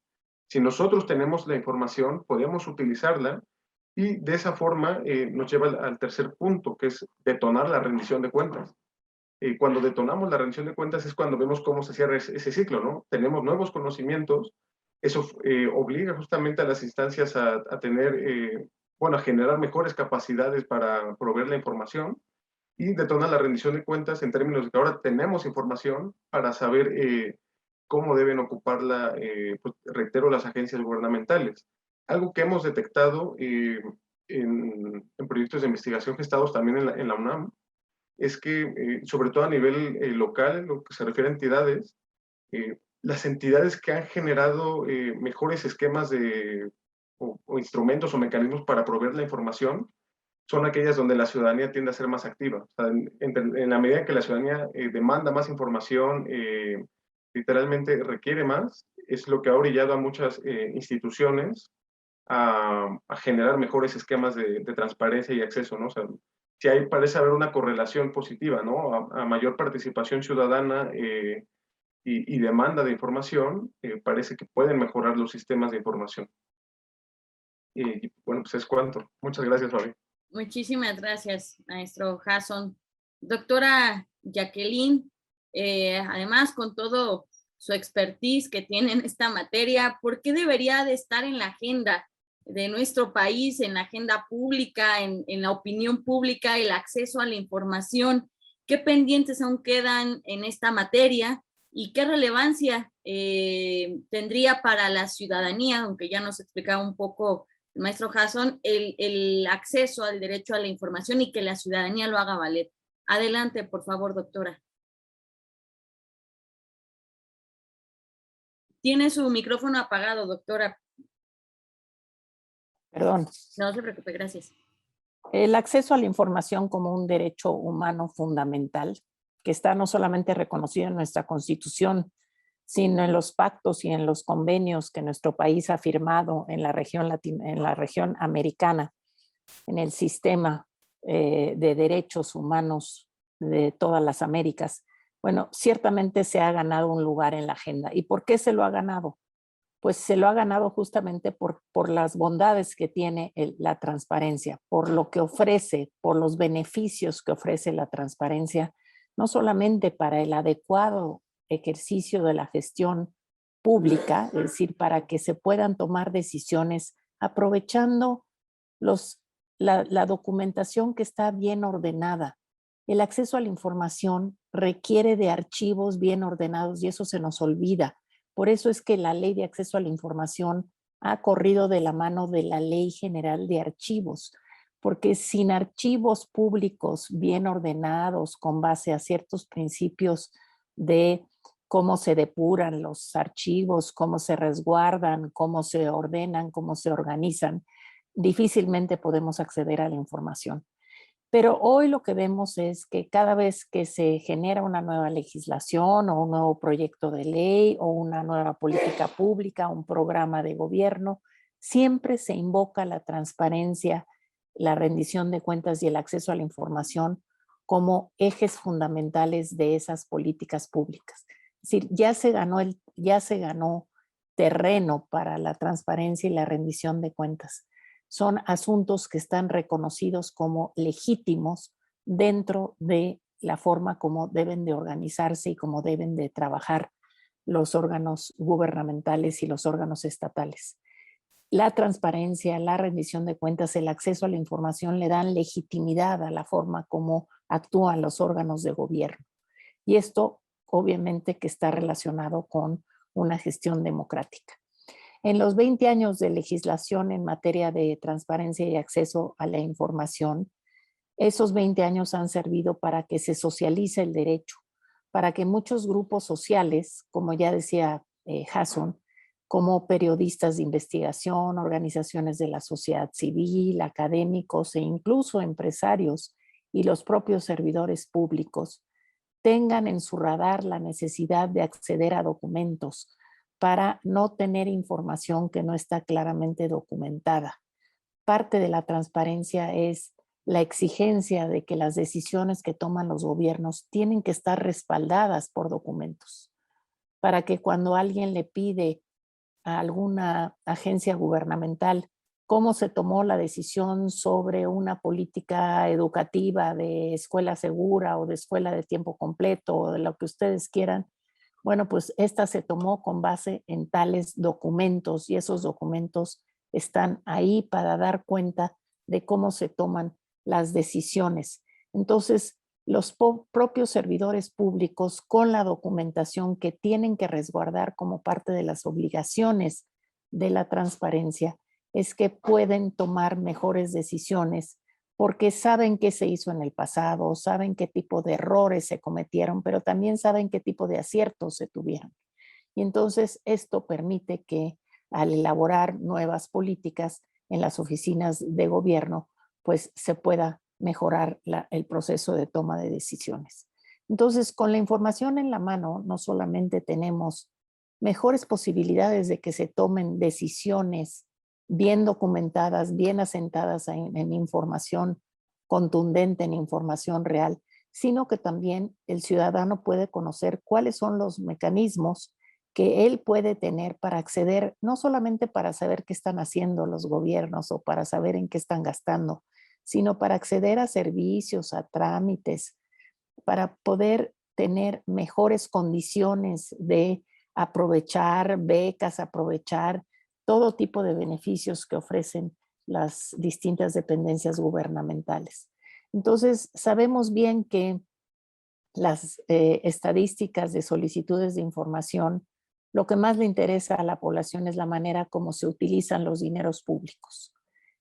Si nosotros tenemos la información, podemos utilizarla y de esa forma nos lleva al tercer punto, que es detonar la rendición de cuentas. Cuando detonamos la rendición de cuentas es cuando vemos cómo se cierra ese ciclo, ¿no? Tenemos nuevos conocimientos, eso obliga justamente a las instancias a tener, bueno, a generar mejores capacidades para proveer la información y detona la rendición de cuentas en términos de que ahora tenemos información para saber cómo deben ocuparla, pues, reitero, las agencias gubernamentales. Algo que hemos detectado en proyectos de investigación gestados también en la UNAM es que, sobre todo a nivel local, en lo que se refiere a entidades, las entidades que han generado mejores esquemas o instrumentos o mecanismos para proveer la información son aquellas donde la ciudadanía tiende a ser más activa. O sea, en la medida que la ciudadanía demanda más información, literalmente requiere más, es lo que ha orillado a muchas instituciones a generar mejores esquemas de transparencia y acceso, ¿no? O sea, si hay, parece haber una correlación positiva, ¿no? A mayor participación ciudadana y demanda de información, parece que pueden mejorar los sistemas de información. Y bueno, pues es cuanto. Muchas gracias, Fabi. Muchísimas gracias, maestro Jason. Doctora Jacqueline, además con todo su expertise que tiene en esta materia, ¿por qué debería de estar en la agenda de nuestro país, en la agenda pública, en la opinión pública, el acceso a la información? ¿Qué pendientes aún quedan en esta materia y qué relevancia tendría para la ciudadanía, aunque ya nos explicaba un poco el maestro Jason, el acceso al derecho a la información y que la ciudadanía lo haga valer? Adelante, por favor, doctora. Tiene su micrófono apagado, doctora. Perdón. No se preocupe, gracias. El acceso a la información como un derecho humano fundamental, que está no solamente reconocido en nuestra Constitución, sino en los pactos y en los convenios que nuestro país ha firmado en la región americana, en el sistema de derechos humanos de todas las Américas. Bueno, ciertamente se ha ganado un lugar en la agenda. ¿Y por qué se lo ha ganado? Pues se lo ha ganado justamente por las bondades que tiene la transparencia, por lo que ofrece, por los beneficios que ofrece la transparencia, no solamente para el adecuado ejercicio de la gestión pública, es decir, para que se puedan tomar decisiones aprovechando la documentación que está bien ordenada. El acceso a la información requiere de archivos bien ordenados y eso se nos olvida. Por eso es que la Ley de Acceso a la Información ha corrido de la mano de la Ley General de Archivos, porque sin archivos públicos bien ordenados con base a ciertos principios de cómo se depuran los archivos, cómo se resguardan, cómo se ordenan, cómo se organizan, difícilmente podemos acceder a la información. Pero hoy lo que vemos es que cada vez que se genera una nueva legislación o un nuevo proyecto de ley o una nueva política pública, un programa de gobierno, siempre se invoca la transparencia, la rendición de cuentas y el acceso a la información como ejes fundamentales de esas políticas públicas. Es decir, ya se ganó terreno para la transparencia y la rendición de cuentas. Son asuntos que están reconocidos como legítimos dentro de la forma como deben de organizarse y como deben de trabajar los órganos gubernamentales y los órganos estatales. la transparencia, la rendición de cuentas, el acceso a la información le dan legitimidad a la forma como actúan los órganos de gobierno. Y esto obviamente que está relacionado con una gestión democrática. En los 20 años de legislación en materia de transparencia y acceso a la información, esos 20 años han servido para que se socialice el derecho, para que muchos grupos sociales, como ya decía Jason, como periodistas de investigación, organizaciones de la sociedad civil, académicos e incluso empresarios y los propios servidores públicos, tengan en su radar la necesidad de acceder a documentos para no tener información que no está claramente documentada. Parte de la transparencia es la exigencia de que las decisiones que toman los gobiernos tienen que estar respaldadas por documentos, para que cuando alguien le pide a alguna agencia gubernamental cómo se tomó la decisión sobre una política educativa de escuela segura o de escuela de tiempo completo o de lo que ustedes quieran, bueno, pues esta se tomó con base en tales documentos y esos documentos están ahí para dar cuenta de cómo se toman las decisiones. Entonces, los propios servidores públicos con la documentación que tienen que resguardar como parte de las obligaciones de la transparencia es que pueden tomar mejores decisiones porque saben qué se hizo en el pasado, saben qué tipo de errores se cometieron, pero también saben qué tipo de aciertos se tuvieron. Y entonces esto permite que al elaborar nuevas políticas en las oficinas de gobierno, pues se pueda mejorar el proceso de toma de decisiones. Entonces, con la información en la mano, no solamente tenemos mejores posibilidades de que se tomen decisiones bien documentadas, bien asentadas en información contundente, en información real, sino que también el ciudadano puede conocer cuáles son los mecanismos que él puede tener para acceder, no solamente para saber qué están haciendo los gobiernos o para saber en qué están gastando, sino para acceder a servicios, a trámites, para poder tener mejores condiciones de aprovechar becas, aprovechar todo tipo de beneficios que ofrecen las distintas dependencias gubernamentales. Entonces, sabemos bien que las estadísticas de solicitudes de información, lo que más le interesa a la población es la manera como se utilizan los dineros públicos.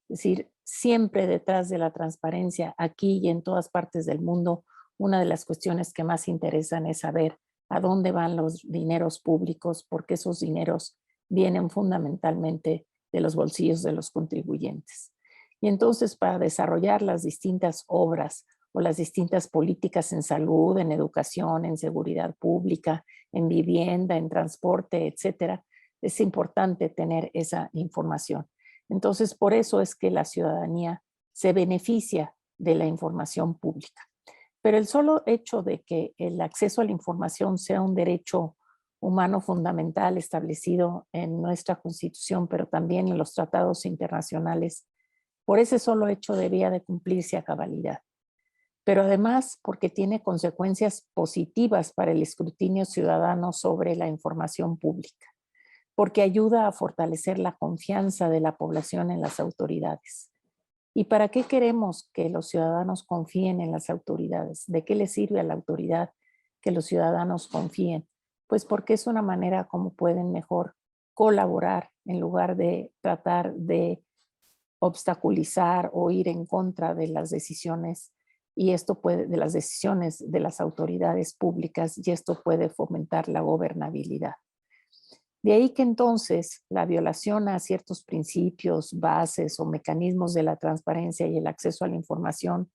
Es decir, siempre detrás de la transparencia, aquí y en todas partes del mundo, una de las cuestiones que más interesan es saber a dónde van los dineros públicos, porque esos dineros vienen fundamentalmente de los bolsillos de los contribuyentes. Y entonces, para desarrollar las distintas obras o las distintas políticas en salud, en educación, en seguridad pública, en vivienda, en transporte, etcétera, es importante tener esa información. Entonces, por eso es que la ciudadanía se beneficia de la información pública. Pero el solo hecho de que el acceso a la información sea un derecho humano fundamental establecido en nuestra Constitución, pero también en los tratados internacionales, por ese solo hecho debía de cumplirse a cabalidad. Pero además porque tiene consecuencias positivas para el escrutinio ciudadano sobre la información pública, porque ayuda a fortalecer la confianza de la población en las autoridades. ¿Y para qué queremos que los ciudadanos confíen en las autoridades? ¿De qué les sirve a la autoridad que los ciudadanos confíen? Pues porque es una manera como pueden mejor colaborar en lugar de tratar de obstaculizar o ir en contra de las decisiones y esto puede, de las decisiones de las autoridades públicas, y esto puede fomentar la gobernabilidad. De ahí que entonces la violación a ciertos principios, bases o mecanismos de la transparencia y el acceso a la información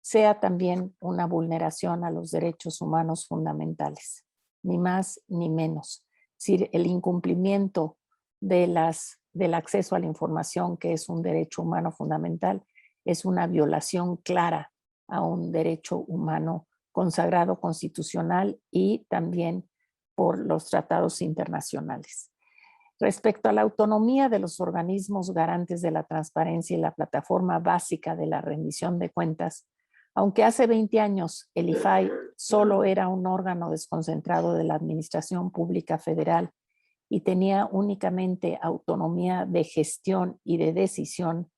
sea también una vulneración a los derechos humanos fundamentales, ni más ni menos. Es decir, el incumplimiento del acceso a la información, que es un derecho humano fundamental, es una violación clara a un derecho humano consagrado constitucional y también por los tratados internacionales. Respecto a la autonomía de los organismos garantes de la transparencia y la plataforma básica de la rendición de cuentas, aunque hace 20 años el IFAI solo era un órgano desconcentrado de la Administración Pública Federal y tenía únicamente autonomía de gestión y de decisión,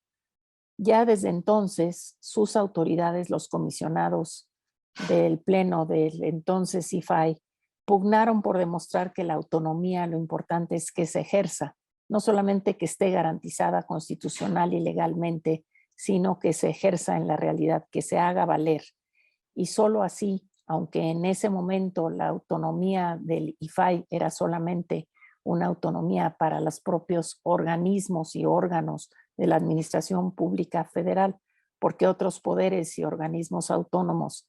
ya desde entonces sus autoridades, los comisionados del Pleno del entonces IFAI, pugnaron por demostrar que la autonomía, lo importante es que se ejerza, no solamente que esté garantizada constitucional y legalmente, sino que se ejerza en la realidad, que se haga valer. Y solo así, aunque en ese momento la autonomía del IFAI era solamente una autonomía para los propios organismos y órganos de la Administración Pública Federal, porque otros poderes y organismos autónomos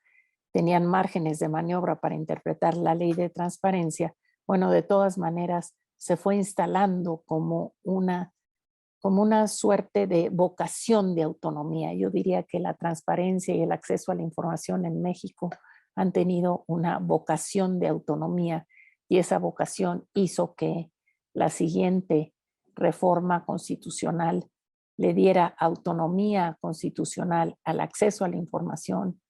tenían márgenes de maniobra para interpretar la ley de transparencia, bueno, de todas maneras se fue instalando como una suerte de vocación de autonomía. Yo diría que la transparencia y el acceso a la información en México han tenido una vocación de autonomía y esa vocación hizo que la siguiente reforma constitucional le diera autonomía constitucional al acceso a la información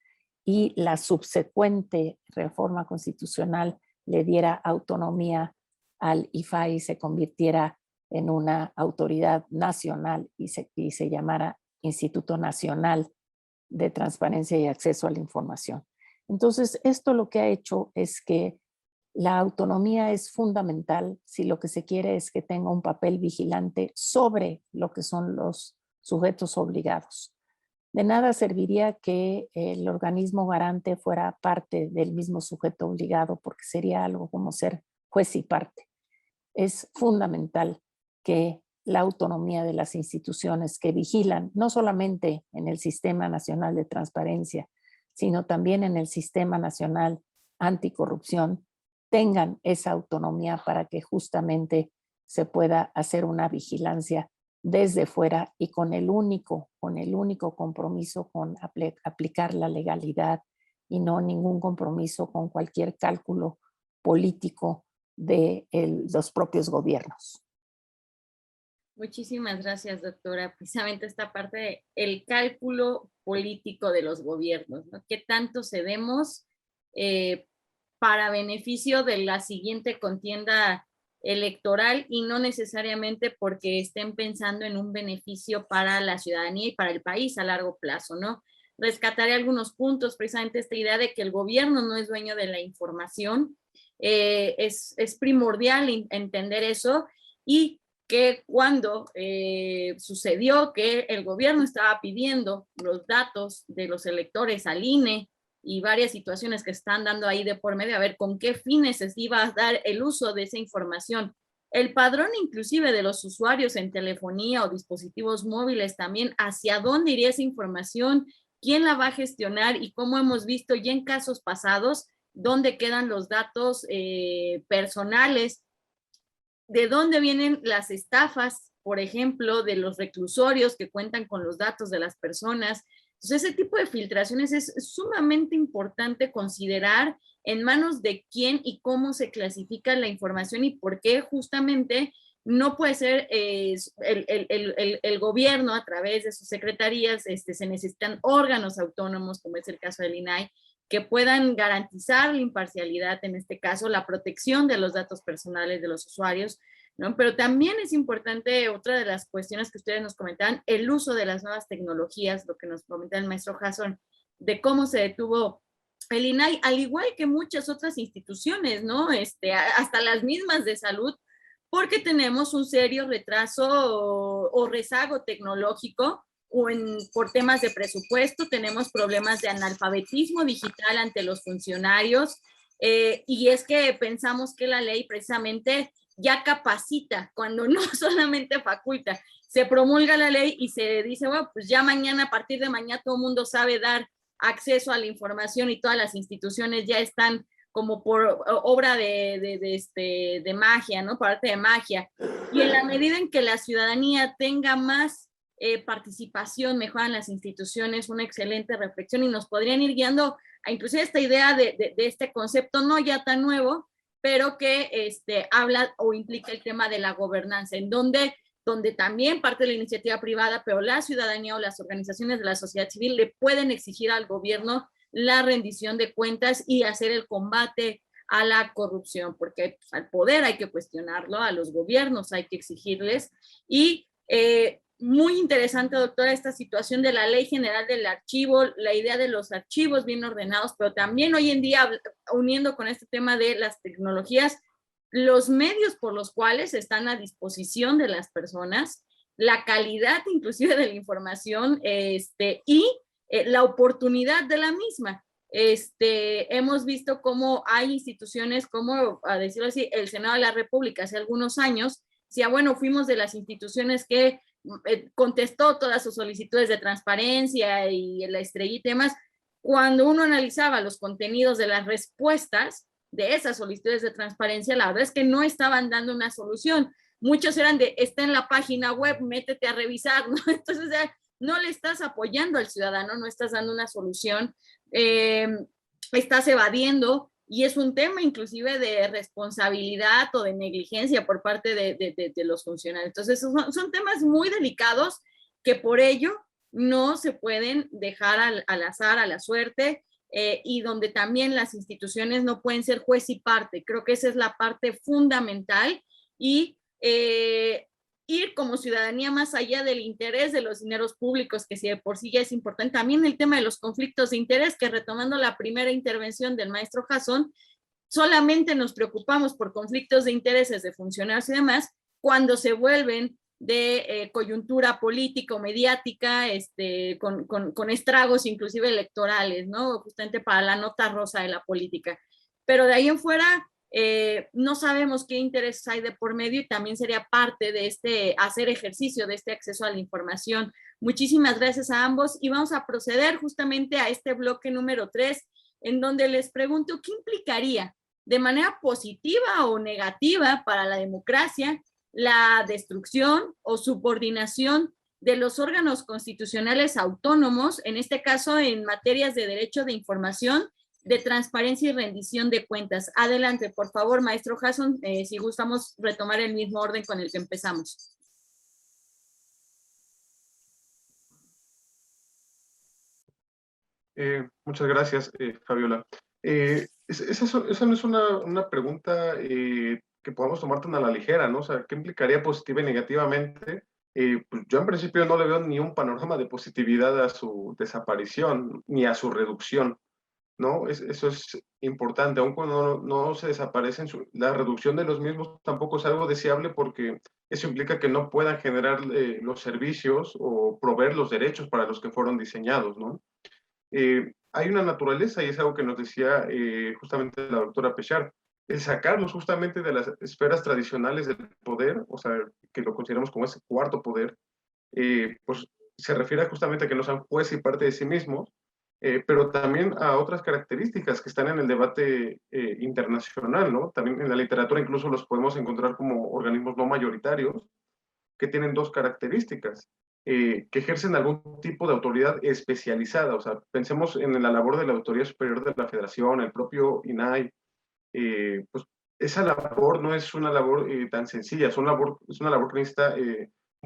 y la subsecuente reforma constitucional le diera autonomía al IFAI y se convirtiera en una autoridad nacional y se llamara Instituto Nacional de Transparencia y Acceso a la Información. Entonces, esto lo que ha hecho es que la autonomía es fundamental si lo que se quiere es que tenga un papel vigilante sobre lo que son los sujetos obligados. De nada serviría que el organismo garante fuera parte del mismo sujeto obligado, porque sería algo como ser juez y parte. Es fundamental que la autonomía de las instituciones que vigilan, no solamente en el Sistema Nacional de Transparencia, sino también en el Sistema Nacional Anticorrupción, tengan esa autonomía para que justamente se pueda hacer una vigilancia desde fuera y con el único compromiso con aplicar la legalidad y no ningún compromiso con cualquier cálculo político de los propios gobiernos. Muchísimas gracias, doctora. Precisamente esta parte del cálculo político de los gobiernos, ¿no? ¿Qué tanto cedemos para beneficio de la siguiente contienda electoral y no necesariamente porque estén pensando en un beneficio para la ciudadanía y para el país a largo plazo, ¿no? Rescataré algunos puntos, precisamente esta idea de que el gobierno no es dueño de la información. Es primordial entender eso y que cuando sucedió que el gobierno estaba pidiendo los datos de los electores al INE y varias situaciones que están dando ahí de por medio, a ver con qué fines se iba a dar el uso de esa información. El padrón inclusive de los usuarios en telefonía o dispositivos móviles también, hacia dónde iría esa información, quién la va a gestionar y cómo hemos visto ya en casos pasados, dónde quedan los datos personales, de dónde vienen las estafas, por ejemplo, de los reclusorios que cuentan con los datos de las personas. Entonces, ese tipo de filtraciones es sumamente importante considerar en manos de quién y cómo se clasifica la información y por qué justamente no puede ser el gobierno a través de sus secretarías, se necesitan órganos autónomos, como es el caso del INAI, que puedan garantizar la imparcialidad, en este caso, la protección de los datos personales de los usuarios, ¿no? Pero también es importante, otra de las cuestiones que ustedes nos comentaban, el uso de las nuevas tecnologías, lo que nos comenta el maestro Jason, de cómo se detuvo el INAI, al igual que muchas otras instituciones, ¿no? Hasta las mismas de salud, porque tenemos un serio retraso o rezago tecnológico por temas de presupuesto, tenemos problemas de analfabetismo digital ante los funcionarios, y es que pensamos que la ley precisamente ya capacita, cuando no solamente faculta. Se promulga la ley y se dice, bueno, pues ya mañana, a partir de mañana, todo el mundo sabe dar acceso a la información y todas las instituciones ya están como por obra de magia, ¿no? Por arte de magia. Y en la medida en que la ciudadanía tenga más participación, mejoran las instituciones, una excelente reflexión y nos podrían ir guiando a inclusive esta idea de este concepto no ya tan nuevo, pero que habla o implica el tema de la gobernanza, en donde también parte de la iniciativa privada, pero la ciudadanía o las organizaciones de la sociedad civil le pueden exigir al gobierno la rendición de cuentas y hacer el combate a la corrupción, porque al poder hay que cuestionarlo, a los gobiernos hay que exigirles. Y muy interesante, doctora, esta situación de la Ley General del Archivo, la idea de los archivos bien ordenados, pero también hoy en día, uniendo con este tema de las tecnologías, los medios por los cuales están a disposición de las personas, la calidad inclusive de la información, y la oportunidad de la misma. Hemos visto cómo hay instituciones como, a decirlo así, el Senado de la República hace algunos años, decía, bueno, fuimos de las instituciones que contestó todas sus solicitudes de transparencia y la estrellita y demás. Cuando uno analizaba los contenidos de las respuestas de esas solicitudes de transparencia, la verdad es que no estaban dando una solución. Muchos eran de, está en la página web, métete a revisar, ¿no? Entonces, no le estás apoyando al ciudadano, no estás dando una solución, estás evadiendo, y es un tema inclusive de responsabilidad o de negligencia por parte de los funcionarios. Entonces, son temas muy delicados que por ello no se pueden dejar al azar, a la suerte, y donde también las instituciones no pueden ser juez y parte. Creo que esa es la parte fundamental, y ir como ciudadanía más allá del interés de los dineros públicos, que si de por sí ya es importante. También el tema de los conflictos de interés, que retomando la primera intervención del maestro Jason, solamente nos preocupamos por conflictos de intereses de funcionarios y demás cuando se vuelven de coyuntura política o mediática, con estragos inclusive electorales, ¿no? Justamente para la nota rosa de la política. Pero de ahí en fuera, no sabemos qué intereses hay de por medio, y también sería parte de hacer ejercicio de este acceso a la información. Muchísimas gracias a ambos, y vamos a proceder justamente a este bloque número 3, en donde les pregunto qué implicaría de manera positiva o negativa para la democracia la destrucción o subordinación de los órganos constitucionales autónomos, en este caso en materias de derecho de información, de transparencia y rendición de cuentas. Adelante, por favor, maestro Jason, si gustamos retomar el mismo orden con el que empezamos. Muchas gracias, Fabiola. Esa no es una pregunta que podamos tomar tan a la ligera, ¿no? O sea, ¿qué implicaría positiva y negativamente? Pues yo en principio no le veo ni un panorama de positividad a su desaparición, ni a su reducción, ¿no? Eso es importante, aun cuando no se desaparecen, la reducción de los mismos tampoco es algo deseable, porque eso implica que no puedan generar los servicios o proveer los derechos para los que fueron diseñados, ¿no? Hay una naturaleza, y es algo que nos decía justamente la doctora Pechard, el sacarlos justamente de las esferas tradicionales del poder, o sea, que lo consideramos como ese cuarto poder, pues se refiere justamente a que no sean juez y parte de sí mismos, pero también a otras características que están en el debate internacional, ¿no? También en la literatura incluso los podemos encontrar como organismos no mayoritarios, que tienen dos características, que ejercen algún tipo de autoridad especializada. O sea, pensemos en la labor de la Autoridad Superior de la Federación, el propio INAI. Pues esa labor no es una labor tan sencilla, es una labor que necesita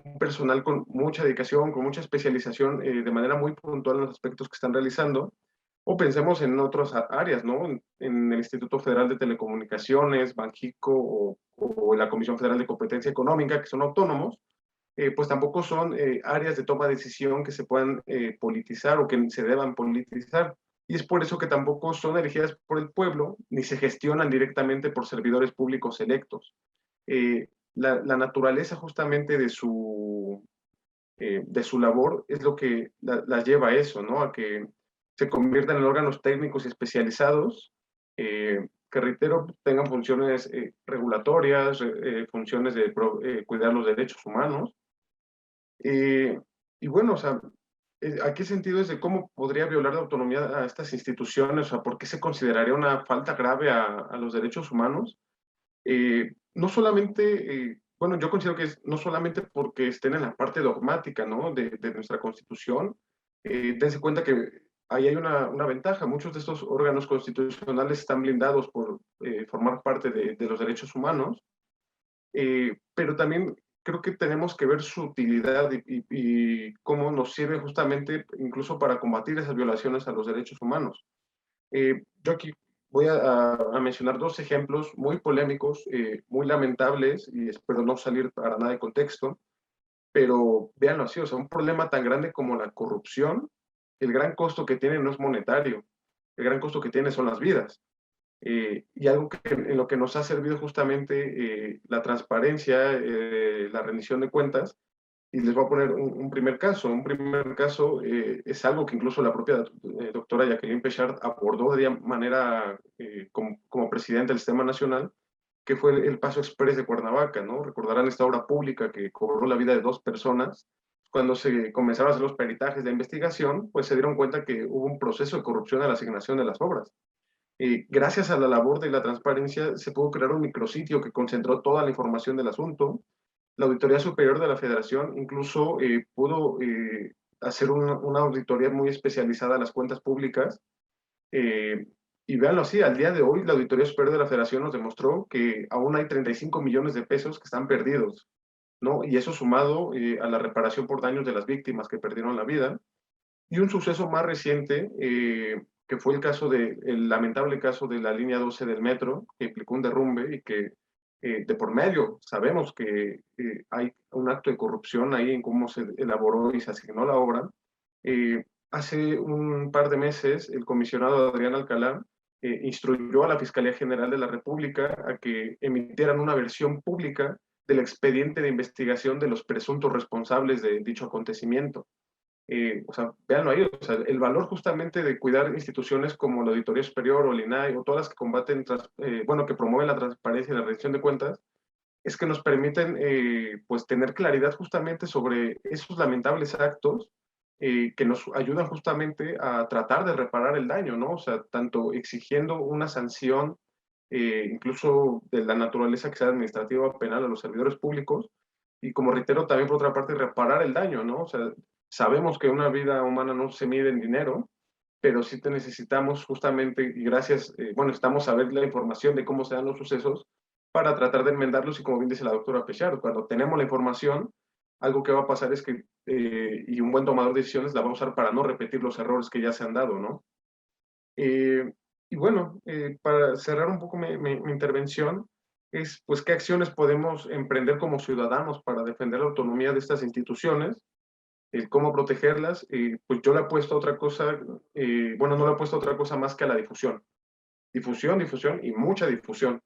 un personal con mucha dedicación, con mucha especialización, de manera muy puntual en los aspectos que están realizando. O pensemos en otras áreas, ¿no? En el Instituto Federal de Telecomunicaciones, Banxico, o la Comisión Federal de Competencia Económica, que son autónomos, pues tampoco son áreas de toma de decisión que se puedan politizar o que se deban politizar. Y es por eso que tampoco son elegidas por el pueblo, ni se gestionan directamente por servidores públicos electos. La naturaleza justamente de su labor es lo que las lleva a eso, ¿no? A que se conviertan en órganos técnicos y especializados, que, reitero, tengan funciones regulatorias, funciones de cuidar los derechos humanos. Y bueno, o sea, ¿a qué sentido es de cómo podría violar la autonomía a estas instituciones? O sea, ¿por qué se consideraría una falta grave a los derechos humanos? No solamente, bueno, yo considero que no solamente porque estén en la parte dogmática, ¿no? de nuestra Constitución. Dense cuenta que ahí hay una ventaja. Muchos de estos órganos constitucionales están blindados por formar parte de los derechos humanos, pero también creo que tenemos que ver su utilidad y cómo nos sirve justamente incluso para combatir esas violaciones a los derechos humanos. Yo aquí voy a mencionar dos ejemplos muy polémicos, muy lamentables, y espero no salir para nada de contexto, pero véanlo así, o sea, un problema tan grande como la corrupción, el gran costo que tiene no es monetario, el gran costo que tiene son las vidas. Y algo que, en lo que nos ha servido justamente la transparencia, la rendición de cuentas, y les voy a poner un primer caso. Un primer caso es algo que incluso la propia doctora Jacqueline Pechard abordó de manera como presidente del Sistema Nacional, que fue el Paso Express de Cuernavaca, ¿no? Recordarán esta obra pública que cobró la vida de 2 personas. Cuando se comenzaron a hacer los peritajes de investigación, pues se dieron cuenta que hubo un proceso de corrupción a la asignación de las obras. Gracias a la labor de la transparencia, se pudo crear un micrositio que concentró toda la información del asunto. La Auditoría Superior de la Federación incluso pudo hacer una auditoría muy especializada a las cuentas públicas. eh, y véanlo así, al día de hoy la Auditoría Superior de la Federación nos demostró que aún hay 35 millones de pesos que están perdidos, ¿no? Y eso sumado a la reparación por daños de las víctimas que perdieron la vida. Y un suceso más reciente, que fue el lamentable caso de la línea 12 del metro, que implicó un derrumbe y que de por medio sabemos que hay un acto de corrupción ahí en cómo se elaboró y se asignó la obra. Hace un par de meses, el comisionado Adrián Alcalá instruyó a la Fiscalía General de la República a que emitieran una versión pública del expediente de investigación de los presuntos responsables de dicho acontecimiento. O sea, véanlo ahí, o sea, el valor justamente de cuidar instituciones como la Auditoría Superior o el INAI o todas las que combaten, bueno, que promueven la transparencia y la rendición de cuentas, es que nos permiten pues tener claridad justamente sobre esos lamentables actos que nos ayudan justamente a tratar de reparar el daño, ¿no? O sea, tanto exigiendo una sanción, incluso de la naturaleza que sea administrativa o penal a los servidores públicos, y como reitero, también por otra parte, reparar el daño, ¿no? O sea, sabemos que una vida humana no se mide en dinero, pero sí te necesitamos justamente, y gracias, bueno, estamos a ver la información de cómo se dan los sucesos para tratar de enmendarlos, y como bien dice la doctora Pechard, cuando tenemos la información, algo que va a pasar es que, y un buen tomador de decisiones la va a usar para no repetir los errores que ya se han dado, ¿no? Eh, y bueno, para cerrar un poco mi intervención, es pues qué acciones podemos emprender como ciudadanos para defender la autonomía de estas instituciones, el cómo protegerlas. Pues yo le he puesto otra cosa, bueno, no le he puesto otra cosa más que a la difusión. Difusión, difusión y mucha difusión.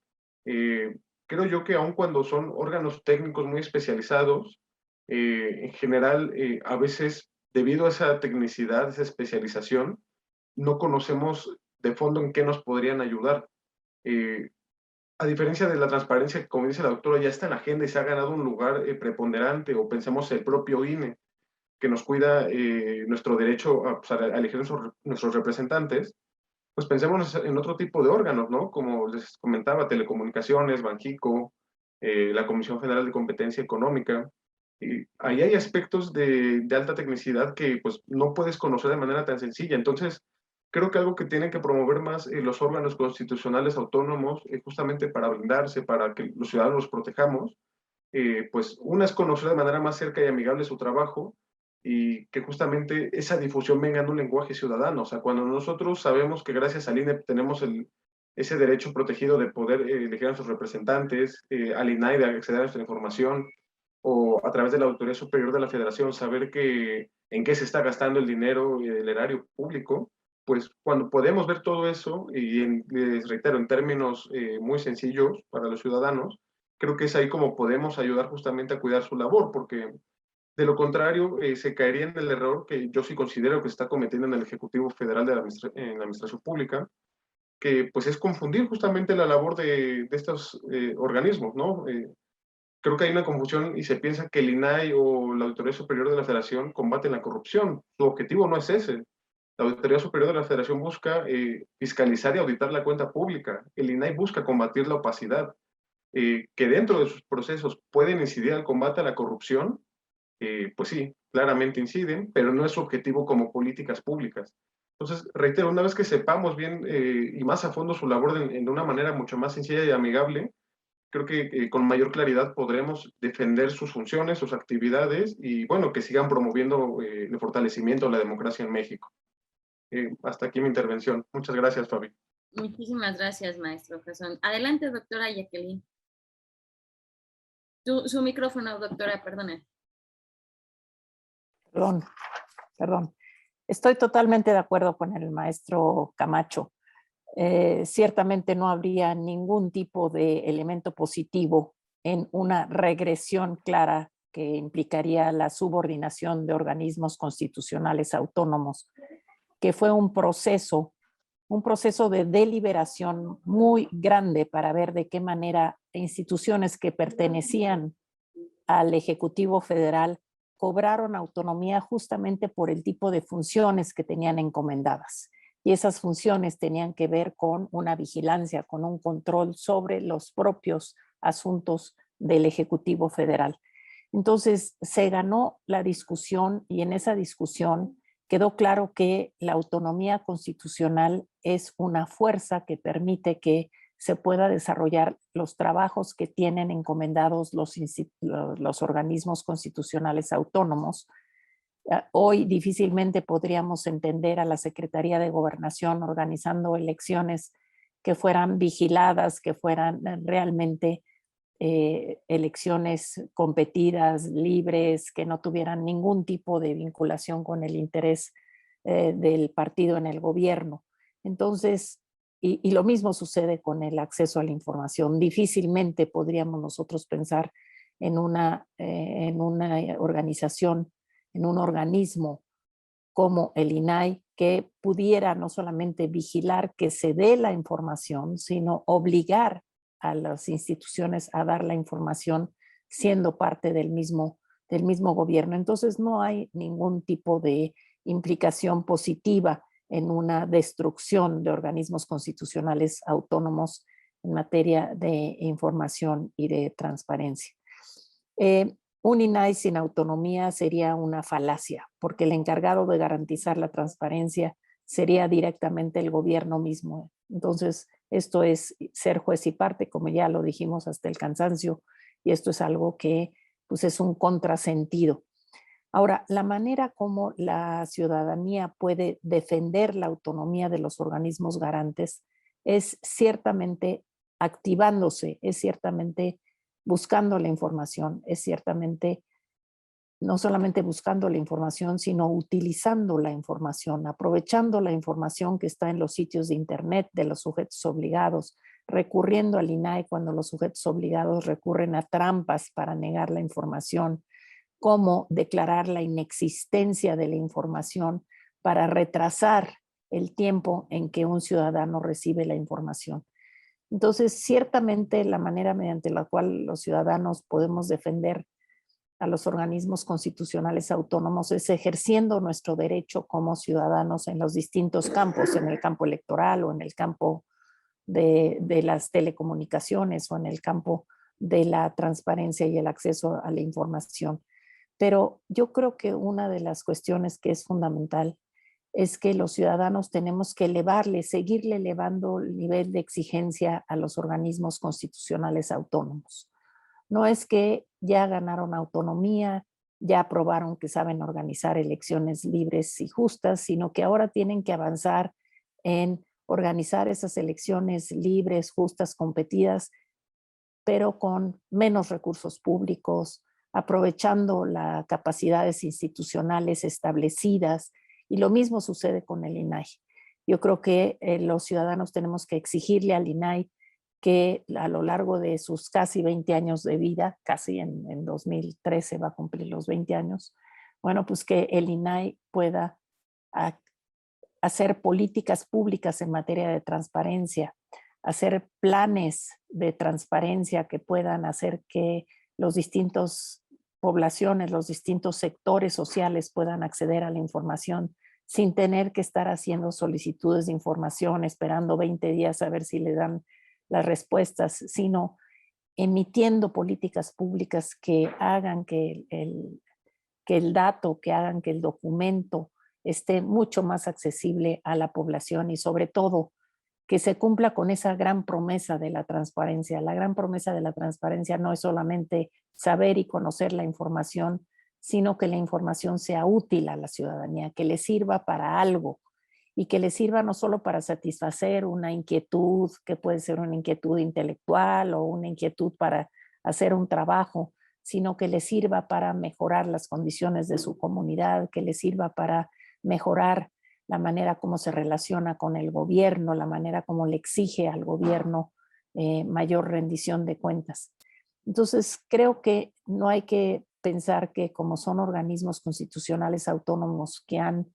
Eh, Creo yo que aun cuando son órganos técnicos muy especializados, en general, a veces, debido a esa tecnicidad, esa especialización, no conocemos de fondo en qué nos podrían ayudar. Eh, a diferencia de la transparencia, que como dice la doctora, ya está en la agenda y se ha ganado un lugar preponderante, o pensemos el propio INE, que nos cuida nuestro derecho a, pues, a elegir nuestros representantes, pues pensemos en otro tipo de órganos, ¿no? Como les comentaba, telecomunicaciones, Banjico, la Comisión Federal de Competencia Económica. Y ahí hay aspectos de alta tecnicidad que pues no puedes conocer de manera tan sencilla. Entonces, creo que algo que tienen que promover más los órganos constitucionales autónomos, justamente para blindarse, para que los ciudadanos los protejamos, pues una es conocer de manera más cerca y amigable su trabajo, y que justamente esa difusión venga en un lenguaje ciudadano. O sea, cuando nosotros sabemos que gracias al INE tenemos ese derecho protegido de poder elegir a sus representantes, al INAI de acceder a nuestra información, o a través de la Auditoría Superior de la Federación saber en qué se está gastando el dinero y el erario público, pues cuando podemos ver todo eso, y les reitero, en términos muy sencillos para los ciudadanos, creo que es ahí como podemos ayudar justamente a cuidar su labor, porque de lo contrario se caería en el error que yo sí considero que se está cometiendo en el Ejecutivo Federal en la Administración Pública, que pues es confundir justamente la labor de estos organismos, ¿no? Creo que hay una confusión y se piensa que el INAI o la Auditoría Superior de la Federación combaten la corrupción. Su objetivo no es ese. La Auditoría Superior de la Federación busca fiscalizar y auditar la cuenta pública. El INAI busca combatir la opacidad. Que dentro de sus procesos pueden incidir al combate a la corrupción, pues sí, claramente inciden, pero no es su objetivo como políticas públicas. Entonces, reitero, una vez que sepamos bien y más a fondo su labor de una manera mucho más sencilla y amigable, creo que con mayor claridad podremos defender sus funciones, sus actividades, y bueno, que sigan promoviendo el fortalecimiento de la democracia en México. Hasta aquí mi intervención. Muchas gracias, Fabi. Muchísimas gracias, maestro Jason. Adelante, doctora Jacqueline. Su micrófono, doctora, perdone. Perdón. Estoy totalmente de acuerdo con el maestro Camacho. Ciertamente no habría ningún tipo de elemento positivo en una regresión clara que implicaría la subordinación de organismos constitucionales autónomos, que fue un proceso de deliberación muy grande para ver de qué manera instituciones que pertenecían al Ejecutivo Federal cobraron autonomía justamente por el tipo de funciones que tenían encomendadas. Y esas funciones tenían que ver con una vigilancia, con un control sobre los propios asuntos del Ejecutivo Federal. Entonces se ganó la discusión y en esa discusión quedó claro que la autonomía constitucional es una fuerza que permite que se pueda desarrollar los trabajos que tienen encomendados los organismos constitucionales autónomos. Hoy difícilmente podríamos entender a la Secretaría de Gobernación organizando elecciones que fueran vigiladas, que fueran realmente elecciones competidas, libres, que no tuvieran ningún tipo de vinculación con el interés del partido en el gobierno. Entonces, y lo mismo sucede con el acceso a la información. Difícilmente podríamos nosotros pensar en una organización, en un organismo como el INAI, que pudiera no solamente vigilar que se dé la información, sino obligar a las instituciones a dar la información siendo parte del mismo gobierno. Entonces no hay ningún tipo de implicación positiva en una destrucción de organismos constitucionales autónomos en materia de información y de transparencia. Un INAI sin autonomía sería una falacia, porque el encargado de garantizar la transparencia sería directamente el gobierno mismo. Entonces, esto es ser juez y parte, como ya lo dijimos hasta el cansancio, y esto es algo que pues, es un contrasentido. Ahora, la manera como la ciudadanía puede defender la autonomía de los organismos garantes es ciertamente activándose, es ciertamente buscando la información, es ciertamente no solamente buscando la información, sino utilizando la información, aprovechando la información que está en los sitios de Internet de los sujetos obligados, recurriendo al INAI cuando los sujetos obligados recurren a trampas para negar la información, cómo declarar la inexistencia de la información para retrasar el tiempo en que un ciudadano recibe la información. Entonces, ciertamente la manera mediante la cual los ciudadanos podemos defender a los organismos constitucionales autónomos es ejerciendo nuestro derecho como ciudadanos en los distintos campos, en el campo electoral o en el campo de las telecomunicaciones o en el campo de la transparencia y el acceso a la información. Pero yo creo que una de las cuestiones que es fundamental es que los ciudadanos tenemos que seguirle elevando el nivel de exigencia a los organismos constitucionales autónomos. No es que ya ganaron autonomía, ya aprobaron que saben organizar elecciones libres y justas, sino que ahora tienen que avanzar en organizar esas elecciones libres, justas, competidas, pero con menos recursos públicos, aprovechando las capacidades institucionales establecidas, y lo mismo sucede con el INAI. Yo creo que los ciudadanos tenemos que exigirle al INAI que a lo largo de sus casi 20 años de vida, casi en 2013 va a cumplir los 20 años, bueno, pues que el INAI pueda hacer políticas públicas en materia de transparencia, hacer planes de transparencia que puedan hacer que los distintos poblaciones, los distintos sectores sociales puedan acceder a la información sin tener que estar haciendo solicitudes de información, esperando 20 días a ver si le dan las respuestas, sino emitiendo políticas públicas que hagan que el dato, que hagan que el documento esté mucho más accesible a la población y sobre todo que se cumpla con esa gran promesa de la transparencia. La gran promesa de la transparencia no es solamente saber y conocer la información, sino que la información sea útil a la ciudadanía, que le sirva para algo. y que les sirva no solo para satisfacer una inquietud, que puede ser una inquietud intelectual o una inquietud para hacer un trabajo, sino que les sirva para mejorar las condiciones de su comunidad, que les sirva para mejorar la manera como se relaciona con el gobierno, la manera como le exige al gobierno mayor rendición de cuentas. Entonces, creo que no hay que pensar que como son organismos constitucionales autónomos que han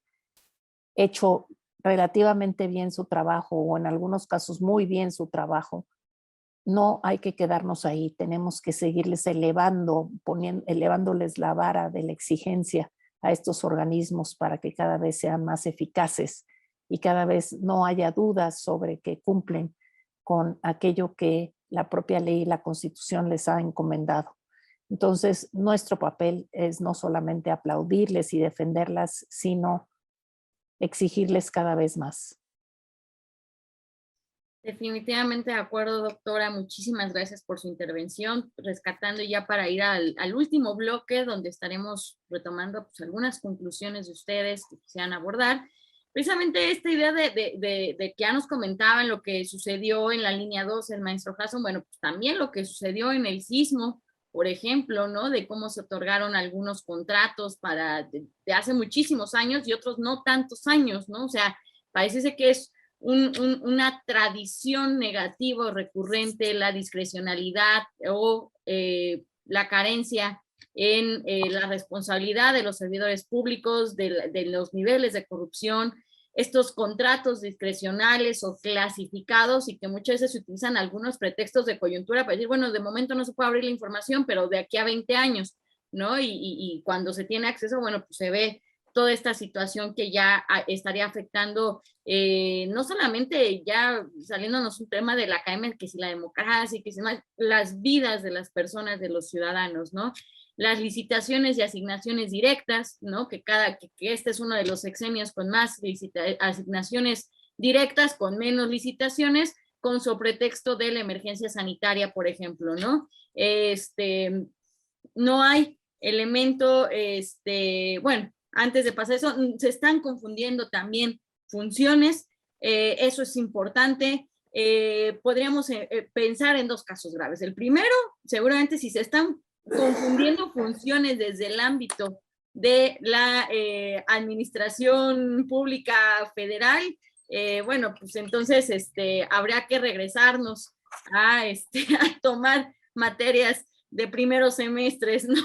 hecho relativamente bien su trabajo o en algunos casos muy bien su trabajo, no hay que quedarnos ahí, tenemos que seguirles elevándoles la vara de la exigencia a estos organismos para que cada vez sean más eficaces y cada vez no haya dudas sobre que cumplen con aquello que la propia ley y la Constitución les ha encomendado. Entonces, nuestro papel es no solamente aplaudirles y defenderlas, sino exigirles cada vez más. Definitivamente de acuerdo, doctora. Muchísimas gracias por su intervención, rescatando ya para ir al último bloque, donde estaremos retomando pues, algunas conclusiones de ustedes que quisieran abordar. Precisamente esta idea de que ya nos comentaban lo que sucedió en la línea 2, el maestro Jason, bueno, pues también lo que sucedió en el sismo, por ejemplo, ¿no? De cómo se otorgaron algunos contratos de hace muchísimos años y otros no tantos años, ¿no? O sea, parece que es una tradición negativa o recurrente, la discrecionalidad o la carencia en la responsabilidad de los servidores públicos, de los niveles de corrupción, estos contratos discrecionales o clasificados y que muchas veces se utilizan algunos pretextos de coyuntura para decir, bueno, de momento no se puede abrir la información, pero de aquí a 20 años, ¿no? Y cuando se tiene acceso, bueno, pues se ve toda esta situación que ya estaría afectando, no solamente ya saliéndonos un tema de la academia, que si la democracia, que si más, las vidas de las personas, de los ciudadanos, ¿no? Las licitaciones y asignaciones directas, ¿no? Que este es uno de los sexenios con más asignaciones directas, con menos licitaciones, con sobretexto de la emergencia sanitaria, por ejemplo, ¿no? No hay elemento, bueno, antes de pasar eso, se están confundiendo también funciones, eso es importante. Podríamos pensar en dos casos graves. El primero, seguramente si se están confundiendo funciones desde el ámbito de la administración pública federal, bueno, pues entonces habría que regresarnos a tomar materias de primeros semestres, ¿no?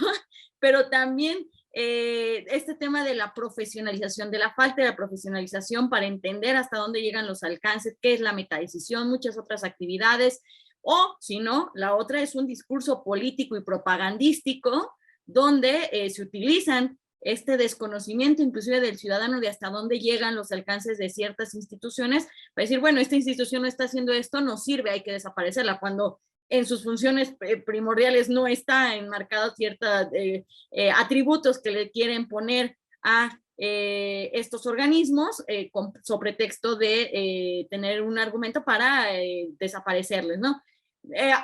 Pero también este tema de la profesionalización, de la falta de la profesionalización para entender hasta dónde llegan los alcances, qué es la metadecisión, muchas otras actividades, o si no, la otra es un discurso político y propagandístico donde se utilizan este desconocimiento inclusive del ciudadano de hasta dónde llegan los alcances de ciertas instituciones para decir, bueno, esta institución no está haciendo esto, no sirve, hay que desaparecerla, cuando en sus funciones primordiales no está enmarcado ciertos atributos que le quieren poner a estos organismos sobre pretexto de tener un argumento para desaparecerles, ¿no?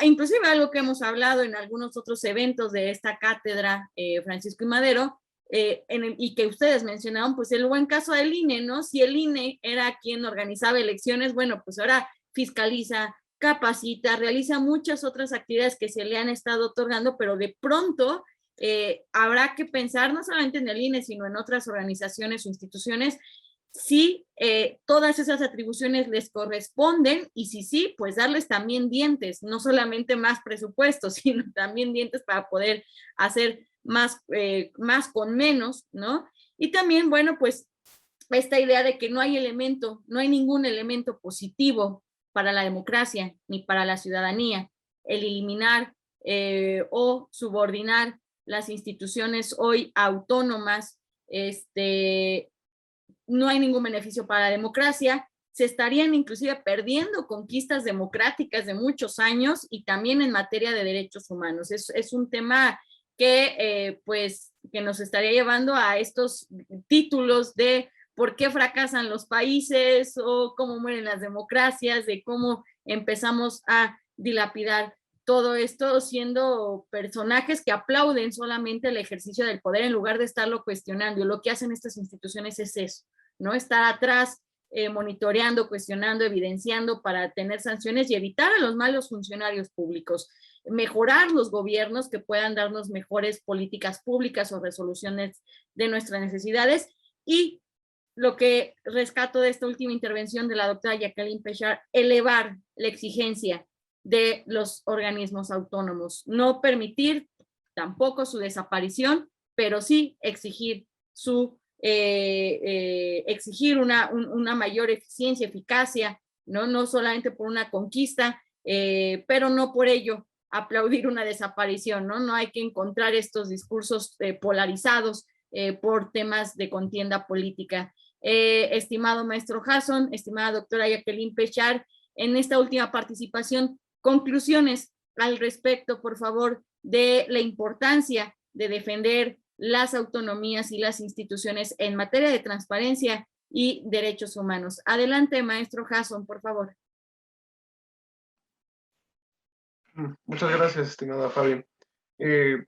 Inclusive algo que hemos hablado en algunos otros eventos de esta cátedra Francisco y Madero, y que ustedes mencionaron, pues el buen caso del INE, ¿no? Si el INE era quien organizaba elecciones, bueno, pues ahora fiscaliza, capacita, realiza muchas otras actividades que se le han estado otorgando, pero de pronto habrá que pensar no solamente en el INE, sino en otras organizaciones o instituciones, si todas esas atribuciones les corresponden y si sí, pues darles también dientes, no solamente más presupuestos, sino también dientes para poder hacer más con menos, ¿no? Y también, bueno, pues esta idea de que no hay ningún elemento positivo para la democracia ni para la ciudadanía, el eliminar o subordinar las instituciones hoy autónomas, no hay ningún beneficio para la democracia, se estarían inclusive perdiendo conquistas democráticas de muchos años y también en materia de derechos humanos. Es un tema que nos estaría llevando a estos títulos de por qué fracasan los países o cómo mueren las democracias, de cómo empezamos a dilapidar todo esto siendo personajes que aplauden solamente el ejercicio del poder en lugar de estarlo cuestionando. Lo que hacen estas instituciones es eso, ¿no? Estar atrás monitoreando, cuestionando, evidenciando para tener sanciones y evitar a los malos funcionarios públicos, mejorar los gobiernos que puedan darnos mejores políticas públicas o resoluciones de nuestras necesidades. Y lo que rescato de esta última intervención de la doctora Jacqueline Pechard, elevar la exigencia de los organismos autónomos, no permitir tampoco su desaparición, pero sí exigir exigir una mayor eficiencia, eficacia, no solamente por una conquista, pero no por ello aplaudir una desaparición, ¿no? No hay que encontrar estos discursos polarizados por temas de contienda política. Estimado maestro Hasson, estimada doctora Jacqueline Pechard, en esta última participación, conclusiones al respecto, por favor, de la importancia de defender las autonomías y las instituciones en materia de transparencia y derechos humanos. Adelante, maestro Hasson, por favor. Muchas gracias, estimada Fabi.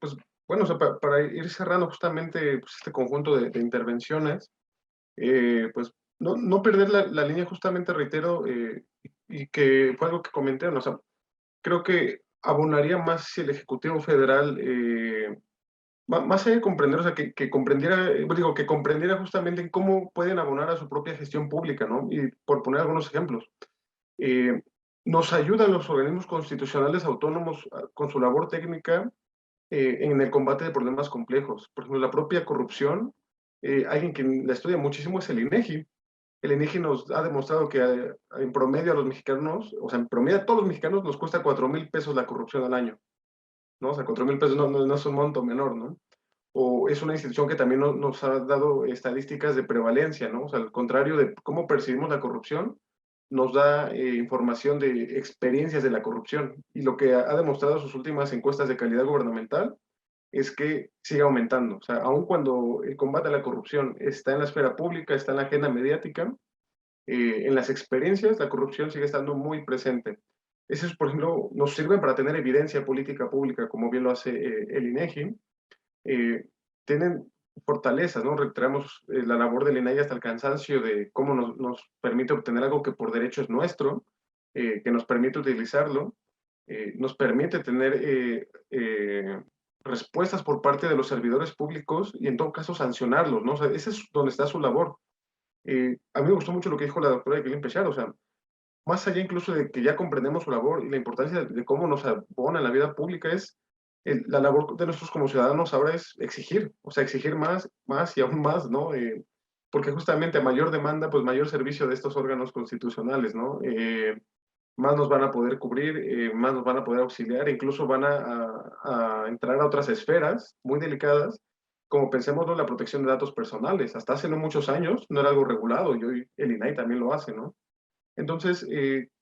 Pues bueno, o sea, para ir cerrando justamente pues, este conjunto de intervenciones, pues no perder la línea, justamente reitero, y que fue algo que comenté, ¿no? O sea, creo que abonaría más si el Ejecutivo Federal, más allá de comprender, o sea, que comprendiera, digo, que comprendiera justamente en cómo pueden abonar a su propia gestión pública, ¿no? Y por poner algunos ejemplos, eh, nos ayudan los organismos constitucionales autónomos con su labor técnica en el combate de problemas complejos. Por ejemplo, la propia corrupción, alguien que la estudia muchísimo es el INEGI. El INEGI nos ha demostrado que en promedio a los mexicanos, o sea, en promedio a todos los mexicanos nos cuesta 4,000 pesos la corrupción al año, ¿no? O sea, 4,000 pesos no es un monto menor, ¿no? O es una institución que también nos ha dado estadísticas de prevalencia, ¿no? O sea, al contrario de cómo percibimos la corrupción, nos da información de experiencias de la corrupción. Y lo que ha demostrado sus últimas encuestas de calidad gubernamental es que sigue aumentando. O sea, aun cuando el combate a la corrupción está en la esfera pública, está en la agenda mediática, en las experiencias la corrupción sigue estando muy presente. Eso, es, por ejemplo, nos sirve para tener evidencia política pública, como bien lo hace el INEGI. Tienen fortalezas, ¿no? Reiteramos la labor del INAI hasta el cansancio de cómo nos permite obtener algo que por derecho es nuestro, que nos permite utilizarlo, nos permite tener respuestas por parte de los servidores públicos y en todo caso sancionarlos, ¿no? O sea, ese es donde está su labor. A mí me gustó mucho lo que dijo la doctora Jacqueline Pechard, o sea, más allá incluso de que ya comprendemos su labor y la importancia de cómo nos abona en la vida pública es la labor de nosotros como ciudadanos ahora es exigir, o sea, exigir más y aún más, ¿no? Porque justamente a mayor demanda, pues mayor servicio de estos órganos constitucionales, ¿no? Más nos van a poder cubrir, más nos van a poder auxiliar, incluso van a entrar a otras esferas muy delicadas, como pensemos en la protección de datos personales. Hasta hace no muchos años no era algo regulado y hoy el INAI también lo hace, ¿no? Entonces,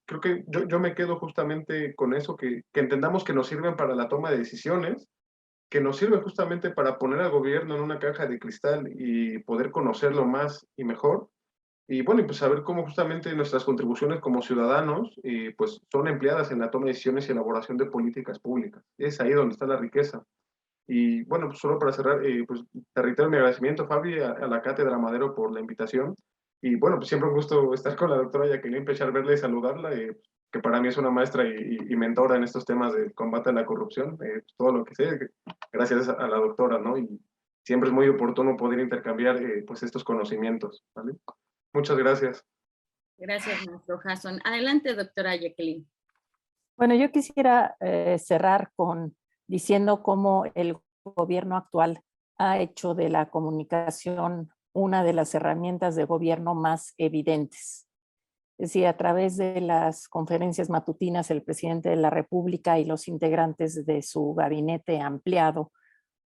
creo que yo me quedo justamente con eso, que entendamos que nos sirven para la toma de decisiones, que nos sirven justamente para poner al gobierno en una caja de cristal y poder conocerlo más y mejor. Y bueno, y pues saber cómo justamente nuestras contribuciones como ciudadanos pues son empleadas en la toma de decisiones y elaboración de políticas públicas. Es ahí donde está la riqueza. Y bueno, pues solo para cerrar, pues te reitero mi agradecimiento, Fabi, a la Cátedra Madero por la invitación. Y bueno, pues siempre un gusto estar con la doctora Jacqueline Pechard, verla y saludarla, que para mí es una maestra y mentora en estos temas de combate a la corrupción. Todo lo que sé, gracias a la doctora, ¿no? Y siempre es muy oportuno poder intercambiar pues estos conocimientos, ¿vale? Muchas gracias. Gracias, maestro Hasson. Adelante, doctora Jacqueline. Bueno, yo quisiera cerrar diciendo cómo el gobierno actual ha hecho de la comunicación una de las herramientas de gobierno más evidentes. Es decir, a través de las conferencias matutinas, el presidente de la República y los integrantes de su gabinete ampliado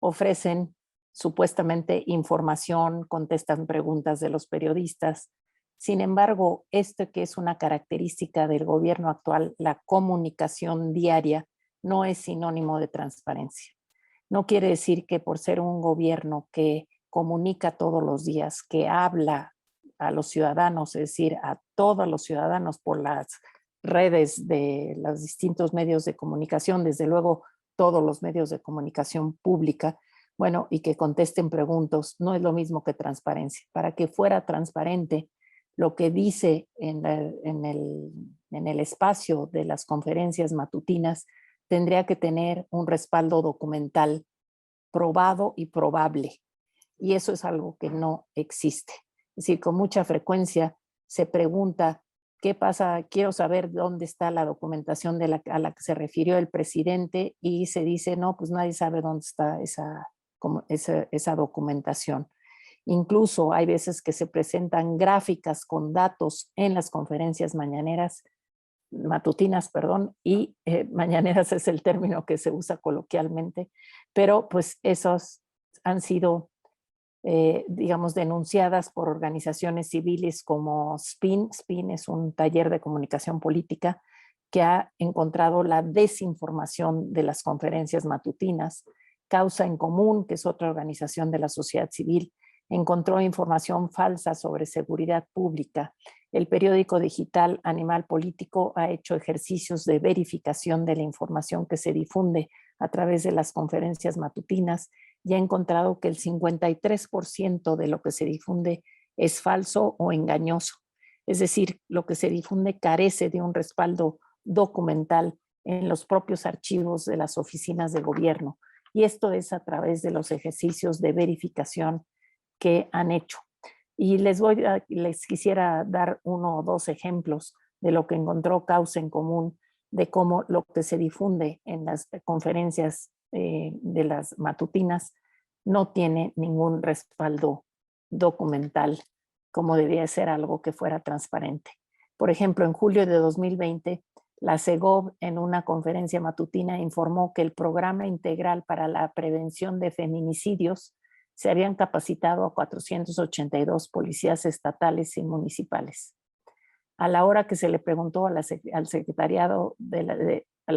ofrecen supuestamente información, contestan preguntas de los periodistas. Sin embargo, esto que es una característica del gobierno actual, la comunicación diaria, no es sinónimo de transparencia. No quiere decir que por ser un gobierno que comunica todos los días, que habla a los ciudadanos, es decir, a todos los ciudadanos por las redes de los distintos medios de comunicación, desde luego todos los medios de comunicación pública, bueno, y que contesten preguntas, no es lo mismo que transparencia. Para que fuera transparente, lo que dice en el espacio de las conferencias matutinas tendría que tener un respaldo documental probado y probable. Y eso es algo que no existe. Es decir, con mucha frecuencia se pregunta, ¿qué pasa? Quiero saber dónde está la documentación a la que se refirió el presidente, y se dice, no, pues nadie sabe dónde está esa documentación. Incluso hay veces que se presentan gráficas con datos en las conferencias matutinas, y mañaneras es el término que se usa coloquialmente, pero pues esos han sido digamos, denunciadas por organizaciones civiles como SPIN. SPIN es un taller de comunicación política que ha encontrado la desinformación de las conferencias matutinas. Causa en Común, que es otra organización de la sociedad civil, encontró información falsa sobre seguridad pública. El periódico digital Animal Político ha hecho ejercicios de verificación de la información que se difunde a través de las conferencias matutinas y ha encontrado que el 53% de lo que se difunde es falso o engañoso. Es decir, lo que se difunde carece de un respaldo documental en los propios archivos de las oficinas de gobierno. Y esto es a través de los ejercicios de verificación que han hecho. Y les quisiera dar 1 o 2 ejemplos de lo que encontró Causa en Común, de cómo lo que se difunde en las conferencias de las matutinas no tiene ningún respaldo documental, como debía ser algo que fuera transparente. Por ejemplo, en julio de 2020, la CEGOV en una conferencia matutina informó que el Programa Integral para la Prevención de Feminicidios se habían capacitado a 482 policías estatales y municipales. A la hora que se le preguntó a la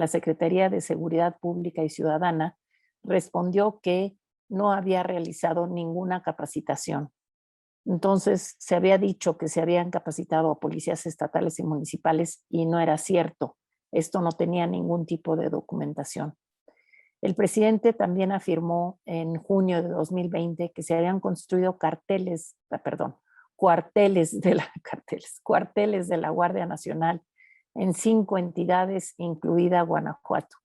Secretaría de Seguridad Pública y Ciudadana, respondió que no había realizado ninguna capacitación. Entonces, se había dicho que se habían capacitado a policías estatales y municipales y no era cierto. Esto no tenía ningún tipo de documentación. El presidente también afirmó en junio de 2020 que se habían construido cuarteles de la Guardia Nacional en 5 entidades, incluida Guanajuato.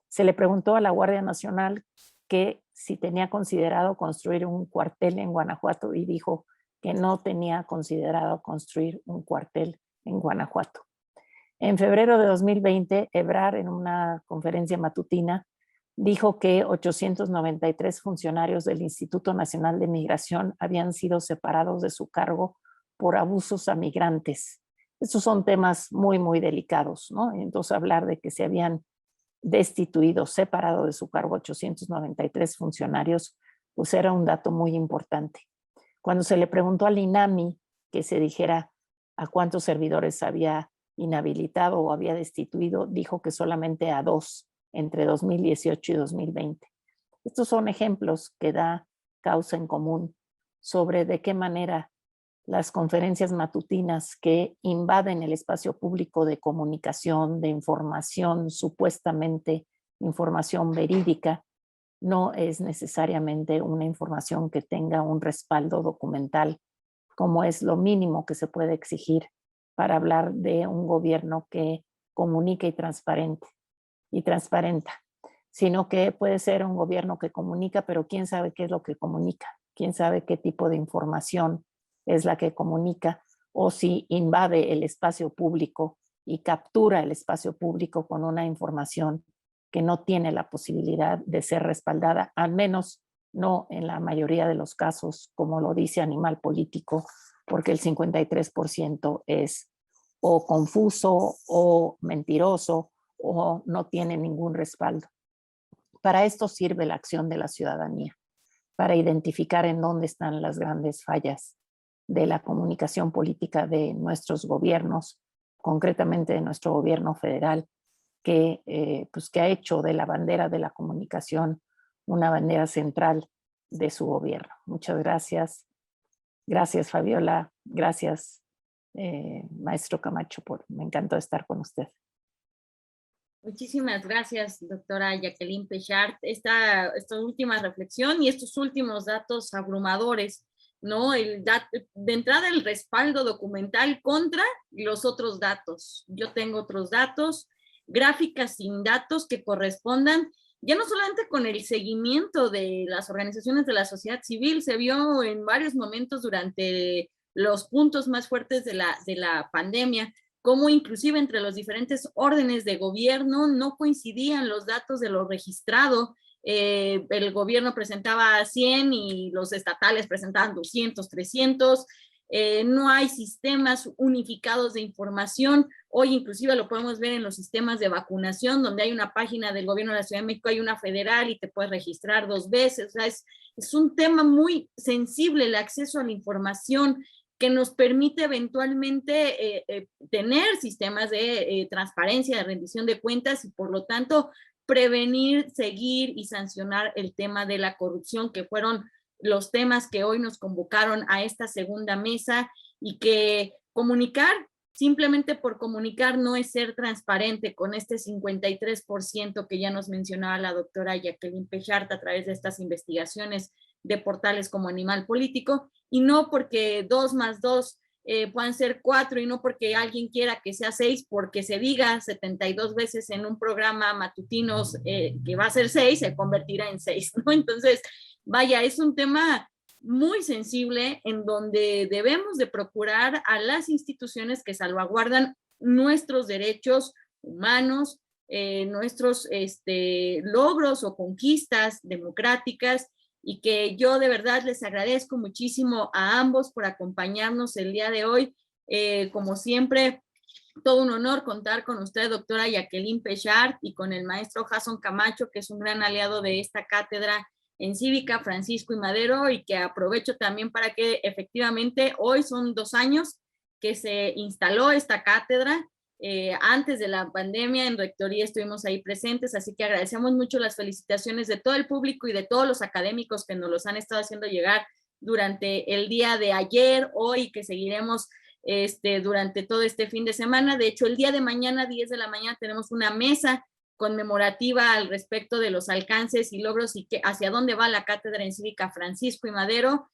Se le preguntó a la Guardia Nacional que si tenía considerado construir un cuartel en Guanajuato y dijo que no tenía considerado construir un cuartel en Guanajuato. En febrero de 2020, Ebrard, en una conferencia matutina, dijo que 893 funcionarios del Instituto Nacional de Migración habían sido separados de su cargo por abusos a migrantes. Estos son temas muy, muy delicados, ¿no? Entonces, hablar de que se habían destituido, separado de su cargo 893 funcionarios, pues era un dato muy importante. Cuando se le preguntó al INAMI que se dijera a cuántos servidores había inhabilitado o había destituido, dijo que solamente a 2 entre 2018 y 2020. Estos son ejemplos que da Causa en Común sobre de qué manera las conferencias matutinas que invaden el espacio público de comunicación, de información, supuestamente información verídica, no es necesariamente una información que tenga un respaldo documental, como es lo mínimo que se puede exigir para hablar de un gobierno que comunica y transparenta, sino que puede ser un gobierno que comunica, pero quién sabe qué es lo que comunica, quién sabe qué tipo de información es la que comunica, o si invade el espacio público y captura el espacio público con una información que no tiene la posibilidad de ser respaldada, al menos no en la mayoría de los casos, como lo dice Animal Político, porque el 53% es o confuso o mentiroso o no tiene ningún respaldo. Para esto sirve la acción de la ciudadanía, para identificar en dónde están las grandes fallas de la comunicación política de nuestros gobiernos, concretamente de nuestro gobierno federal, que ha hecho de la bandera de la comunicación una bandera central de su gobierno. Muchas gracias. Gracias, Fabiola. Gracias, maestro Camacho, me encantó estar con usted. Muchísimas gracias, doctora Jacqueline Pechart. Esta última reflexión y estos últimos datos abrumadores ¿no? De entrada el respaldo documental contra los otros datos. Yo tengo otros datos, gráficas sin datos que correspondan, ya no solamente con el seguimiento de las organizaciones de la sociedad civil, se vio en varios momentos durante los puntos más fuertes de la pandemia, cómo inclusive entre los diferentes órdenes de gobierno no coincidían los datos de lo registrado. El gobierno presentaba 100 y los estatales presentaban 200, 300. No hay sistemas unificados de información. Hoy inclusive lo podemos ver en los sistemas de vacunación, donde hay una página del gobierno de la Ciudad de México, hay una federal y te puedes registrar 2 veces. O sea, es un tema muy sensible el acceso a la información, que nos permite eventualmente tener sistemas de transparencia, de rendición de cuentas y por lo tanto prevenir, seguir y sancionar el tema de la corrupción, que fueron los temas que hoy nos convocaron a esta segunda mesa, y que comunicar, simplemente por comunicar, no es ser transparente con este 53% que ya nos mencionaba la doctora Jacqueline Pechart a través de estas investigaciones de portales como Animal Político, y no porque 2 más 2 puedan ser 4 y no porque alguien quiera que sea 6, porque se diga 72 veces en un programa matutinos que va a ser 6, se convertirá en 6, ¿no? Entonces, vaya, es un tema muy sensible en donde debemos de procurar a las instituciones que salvaguardan nuestros derechos humanos, nuestros logros o conquistas democráticas, y que yo de verdad les agradezco muchísimo a ambos por acompañarnos el día de hoy. Como siempre, todo un honor contar con usted, doctora Jacqueline Pechart, y con el maestro Jason Camacho, que es un gran aliado de esta cátedra en Cívica, Francisco y Madero, y que aprovecho también para que efectivamente hoy son 2 años que se instaló esta cátedra. Antes de la pandemia en Rectoría estuvimos ahí presentes, así que agradecemos mucho las felicitaciones de todo el público y de todos los académicos que nos los han estado haciendo llegar durante el día de ayer, hoy, que seguiremos durante todo este fin de semana. De hecho, el día de mañana, 10 de la mañana, tenemos una mesa conmemorativa al respecto de los alcances y logros y hacia dónde va la cátedra en Cívica Francisco y Madero.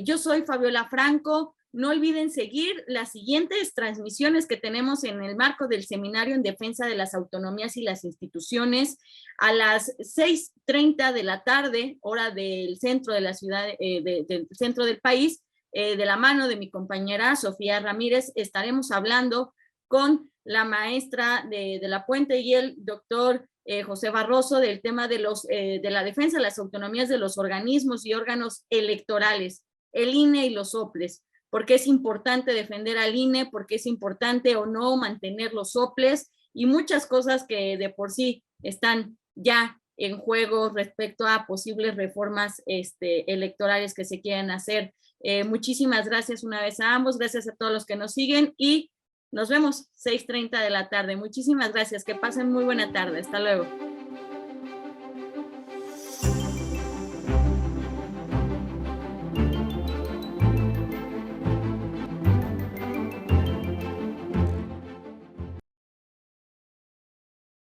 Yo soy Fabiola Franco. No olviden seguir las siguientes transmisiones que tenemos en el marco del Seminario en Defensa de las Autonomías y las Instituciones a las 6:30 de la tarde, hora del centro de la ciudad, del centro del país, de la mano de mi compañera Sofía Ramírez. Estaremos hablando con la maestra de la Puente y el doctor José Barroso del tema de la defensa de las autonomías de los organismos y órganos electorales, el INE y los soples. ¿Por qué es importante defender al INE? ¿Por qué es importante o no mantener los soples? Y muchas cosas que de por sí están ya en juego respecto a posibles reformas electorales que se quieran hacer. Muchísimas gracias una vez a ambos, gracias a todos los que nos siguen y nos vemos 6:30 de la tarde. Muchísimas gracias, que pasen muy buena tarde. Hasta luego.